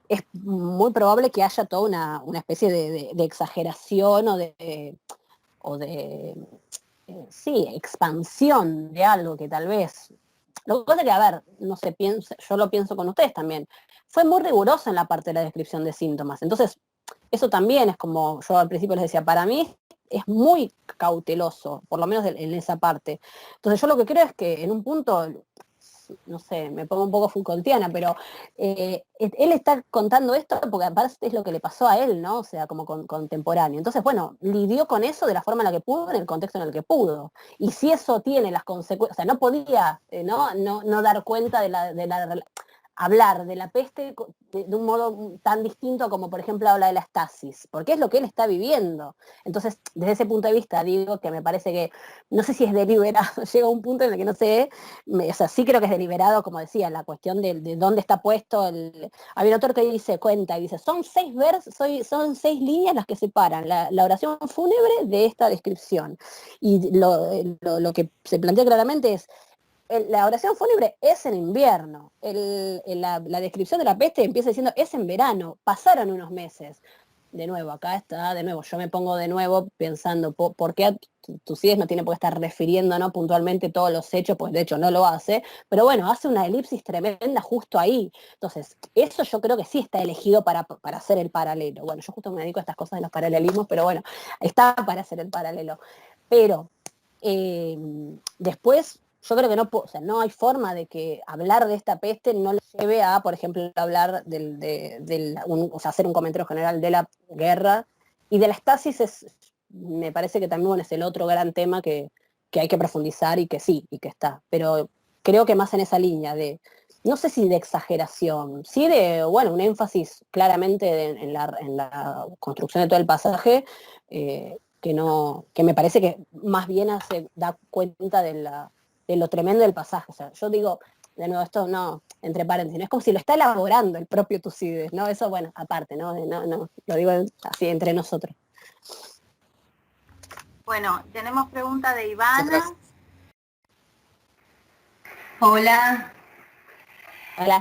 es muy probable que haya toda una especie de exageración sí, expansión de algo que tal vez. Lo que pasa es que, a ver, no se piensa, yo lo pienso con ustedes también, fue muy riguroso en la parte de la descripción de síntomas. Entonces, eso también es como yo al principio les decía, para mí es muy cauteloso, por lo menos en esa parte. Entonces, yo lo que creo es que en un punto no sé, me pongo un poco Foucaultiana, pero él está contando esto porque aparte es lo que le pasó a él, ¿no? O sea, como contemporáneo. Entonces, bueno, lidió con eso de la forma en la que pudo, en el contexto en el que pudo. Y si eso tiene las consecuencias, o sea, no podía no dar cuenta hablar de la peste de un modo tan distinto como, por ejemplo, habla de la estasis, porque es lo que él está viviendo. Entonces, desde ese punto de vista, digo que me parece que, no sé si es deliberado, llega un punto en el que no sé, o sea, sí creo que es deliberado, como decía, la cuestión de dónde está puesto. Había un autor que cuenta, y dice, son 6 versos, son 6 líneas las que separan la oración fúnebre de esta descripción. Y lo que se plantea claramente es, la oración fúnebre es en invierno, la descripción de la peste empieza diciendo es en verano, pasaron unos meses. De nuevo, acá está, de nuevo, yo me pongo de nuevo pensando, ¿por qué Tucídides no tiene por qué estar refiriendo, ¿no?, puntualmente todos los hechos? Pues de hecho no lo hace, pero bueno, hace una elipsis tremenda justo ahí. Entonces, eso yo creo que sí está elegido para hacer el paralelo. Bueno, yo justo me dedico a estas cosas de los paralelismos, pero bueno, está para hacer el paralelo. Pero después yo creo que no hay forma de que hablar de esta peste no le lleve a, por ejemplo, hablar o sea, hacer un comentario general de la guerra y de la estasis. Me parece que también es el otro gran tema que hay que profundizar y que sí, y que está. Pero creo que más en esa línea de, no sé si de exageración, sí de, bueno, un énfasis claramente en la construcción de todo el pasaje, que me parece que más bien da cuenta de lo tremendo del pasaje. O sea, yo digo, de nuevo, esto no, entre paréntesis, no es como si lo está elaborando el propio Tucídides, ¿no? Eso, bueno, aparte, ¿no? No, lo digo así entre nosotros. Bueno, tenemos pregunta de Ivana. Hola.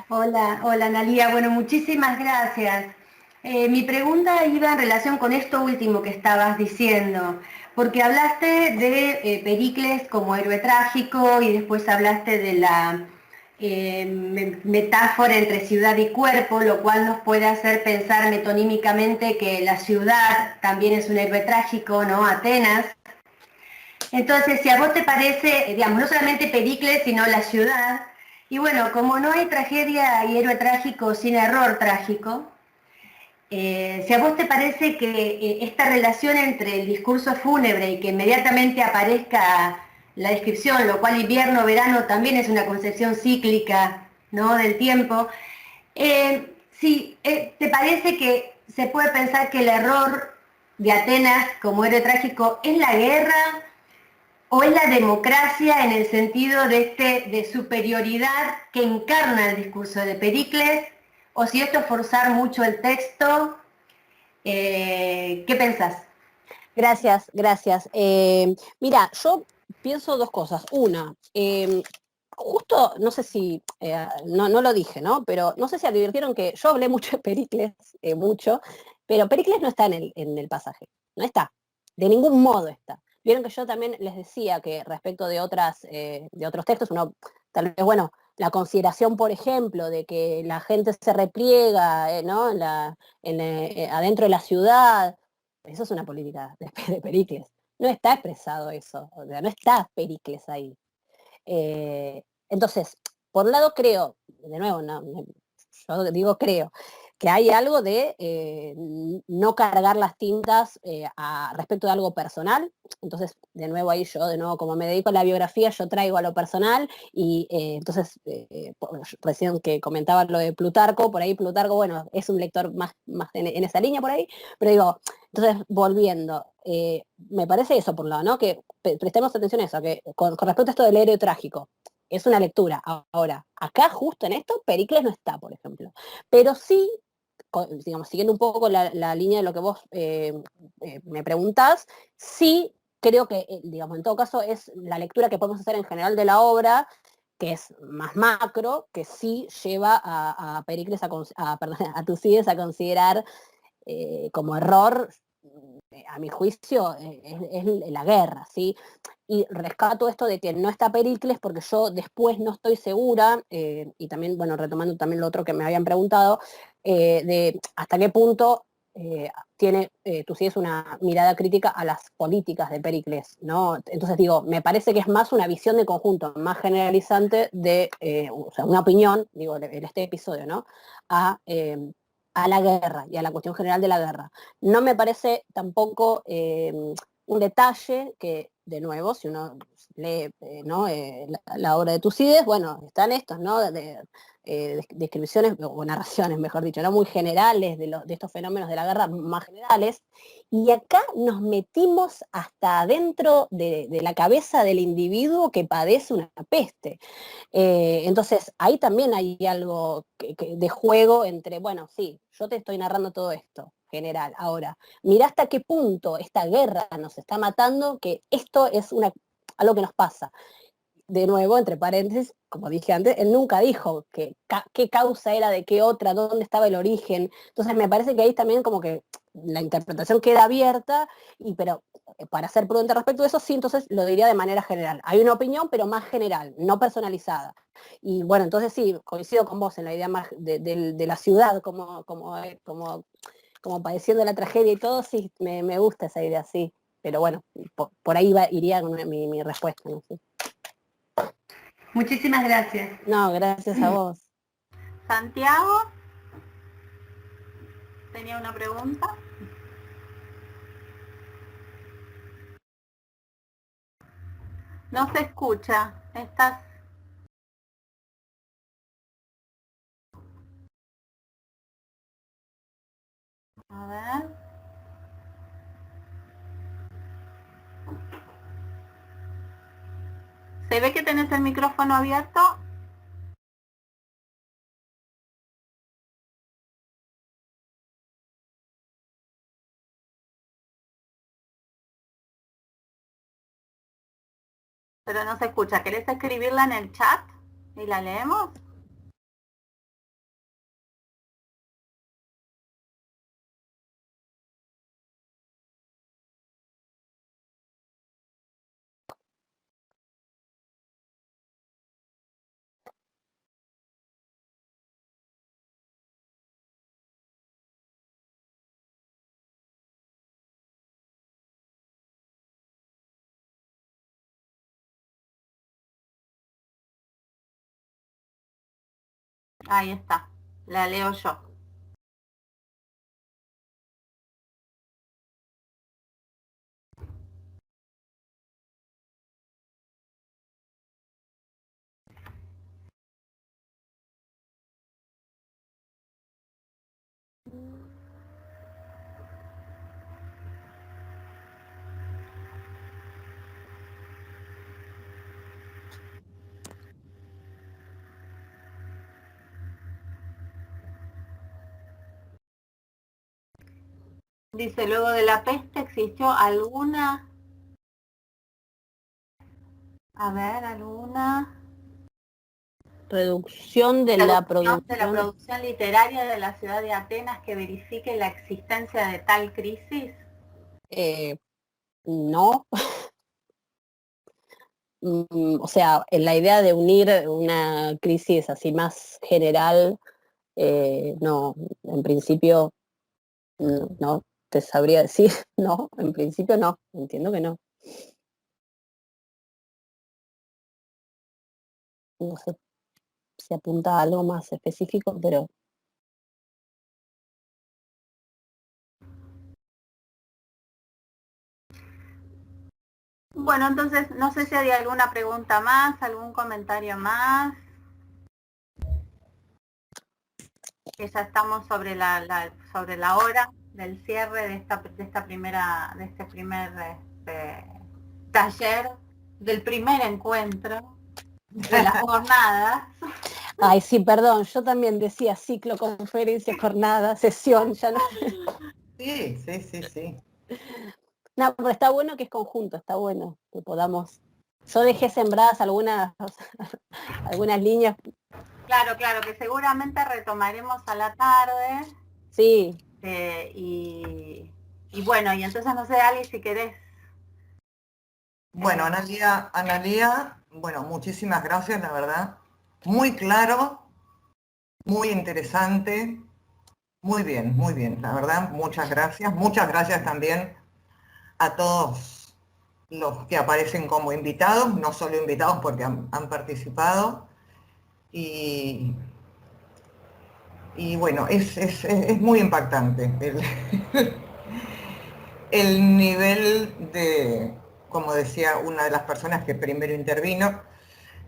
Hola. Hola Analía. Bueno, muchísimas gracias. Mi pregunta iba en relación con esto último que estabas diciendo, porque hablaste de Pericles como héroe trágico y después hablaste de la metáfora entre ciudad y cuerpo, lo cual nos puede hacer pensar metonímicamente que la ciudad también es un héroe trágico, ¿no? Atenas. Entonces, si a vos te parece, digamos, no solamente Pericles, sino la ciudad, y bueno, como no hay tragedia y héroe trágico sin error trágico, si a vos te parece que esta relación entre el discurso fúnebre y que inmediatamente aparezca la descripción, lo cual invierno-verano también es una concepción cíclica, ¿no?, del tiempo, si te parece que se puede pensar que el error de Atenas como héroe trágico es la guerra, ¿o es la democracia en el sentido de superioridad que encarna el discurso de Pericles? ¿O si esto es forzar mucho el texto? ¿Qué pensás? Gracias. Mira, yo pienso dos cosas. Una, justo, no sé si, no lo dije, ¿no? Pero no sé si advirtieron que yo hablé mucho de Pericles, mucho, pero Pericles no está en el pasaje, no está, de ningún modo está. Vieron que yo también les decía que respecto de otros textos, uno, tal vez, bueno, la consideración, por ejemplo, de que la gente se repliega, ¿no?, adentro de la ciudad, eso es una política de Pericles. No está expresado eso, o sea, no está Pericles ahí. Entonces, por un lado creo, de nuevo, yo digo creo, que hay algo de no cargar las tintas respecto de algo personal. Entonces, de nuevo como me dedico a la biografía, yo traigo a lo personal y entonces, recién que comentaba lo de Plutarco, por ahí Plutarco, bueno, es un lector más en esa línea por ahí, pero digo, entonces, volviendo, me parece eso por un lado, ¿no? Que prestemos atención a eso, que con respecto a esto del héroe trágico, es una lectura. Ahora, acá justo en esto, Pericles no está, por ejemplo. Pero sí, digamos, siguiendo un poco la línea de lo que vos me preguntás, sí creo que, digamos, en todo caso, es la lectura que podemos hacer en general de la obra, que es más macro, que sí lleva a Pericles, perdón, a Tucídides a considerar como error, a mi juicio, es la guerra, ¿sí? Y rescato esto de que no está Pericles porque yo después no estoy segura, y también, bueno, retomando también lo otro que me habían preguntado, de hasta qué punto tiene Tucídides una mirada crítica a las políticas de Pericles, ¿no? Entonces digo, me parece que es más una visión de conjunto, más generalizante de, o sea, una opinión, digo, en este episodio, ¿no? A la guerra y a la cuestión general de la guerra. No me parece tampoco un detalle que, de nuevo, si uno lee ¿no? la obra de Tucídides, bueno, están estos, ¿no? Descripciones o narraciones, mejor dicho, ¿no? Muy generales de estos fenómenos de la guerra, más generales, y acá nos metimos hasta adentro de la cabeza del individuo que padece una peste. Entonces, ahí también hay algo de juego entre, bueno, sí, yo te estoy narrando todo esto, general. Ahora, mira hasta qué punto esta guerra nos está matando, que esto es algo que nos pasa. De nuevo, entre paréntesis, como dije antes, él nunca dijo qué causa era de qué otra, dónde estaba el origen. Entonces me parece que ahí también como que la interpretación queda abierta, pero para ser prudente respecto de eso, sí, entonces lo diría de manera general. Hay una opinión, pero más general, no personalizada. Y bueno, entonces sí, coincido con vos en la idea más de la ciudad como padeciendo la tragedia y todo, sí, me gusta esa idea, sí. Pero bueno, por ahí iría mi respuesta, no sé. Muchísimas gracias. No, gracias a vos. Santiago, tenía una pregunta. No se escucha. Estás... A ver. ¿Se ve que tenés el micrófono abierto? Pero no se escucha. ¿Querés escribirla en el chat y la leemos? Ahí está. La leo yo. Dice, luego de la peste existió alguna... A ver, alguna... Reducción de la producción literaria de la ciudad de Atenas que verifique la existencia de tal crisis. No. O sea, en la idea de unir una crisis así más general, no, en principio no, te sabría decir, no, en principio no, entiendo que no. No sé si apunta a algo más específico, pero... Bueno, entonces, no sé si hay alguna pregunta más, algún comentario más. Que ya estamos sobre la hora del cierre de este primer taller, del primer encuentro de las jornadas. Ay, sí, perdón, yo también decía ciclo, conferencia, jornada, sesión, ya no... Sí. No, pero está bueno que es conjunto, está bueno que podamos... Yo dejé sembradas algunas líneas. Claro, que seguramente retomaremos a la tarde. Sí. Y bueno, y entonces no sé, Ali, si querés. Bueno, Analía, bueno, muchísimas gracias, la verdad. Muy claro, muy interesante. Muy bien, la verdad, muchas gracias. Muchas gracias también a todos los que aparecen como invitados, no solo invitados porque han participado. Y bueno, es muy impactante el nivel de, como decía una de las personas que primero intervino,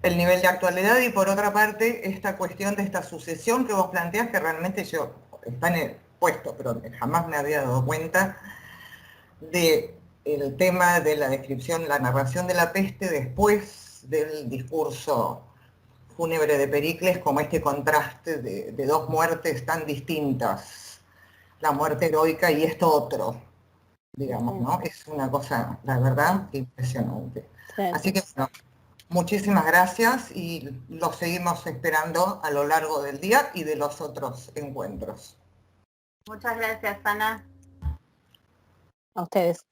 el nivel de actualidad y por otra parte esta cuestión de esta sucesión que vos planteás, que realmente yo está en el puesto, pero jamás me había dado cuenta de el tema de la descripción, la narración de la peste después del discurso fúnebre de Pericles, como este contraste de dos muertes tan distintas, la muerte heroica y esto otro, digamos, ¿no? Es una cosa, la verdad, impresionante. Sí. Así que, bueno, muchísimas gracias y los seguimos esperando a lo largo del día y de los otros encuentros. Muchas gracias, Ana. A ustedes.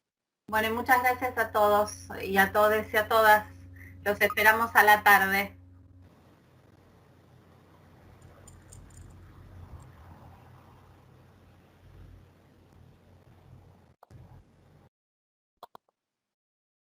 Bueno, y muchas gracias a todos y a todos y a todas. Los esperamos a la tarde.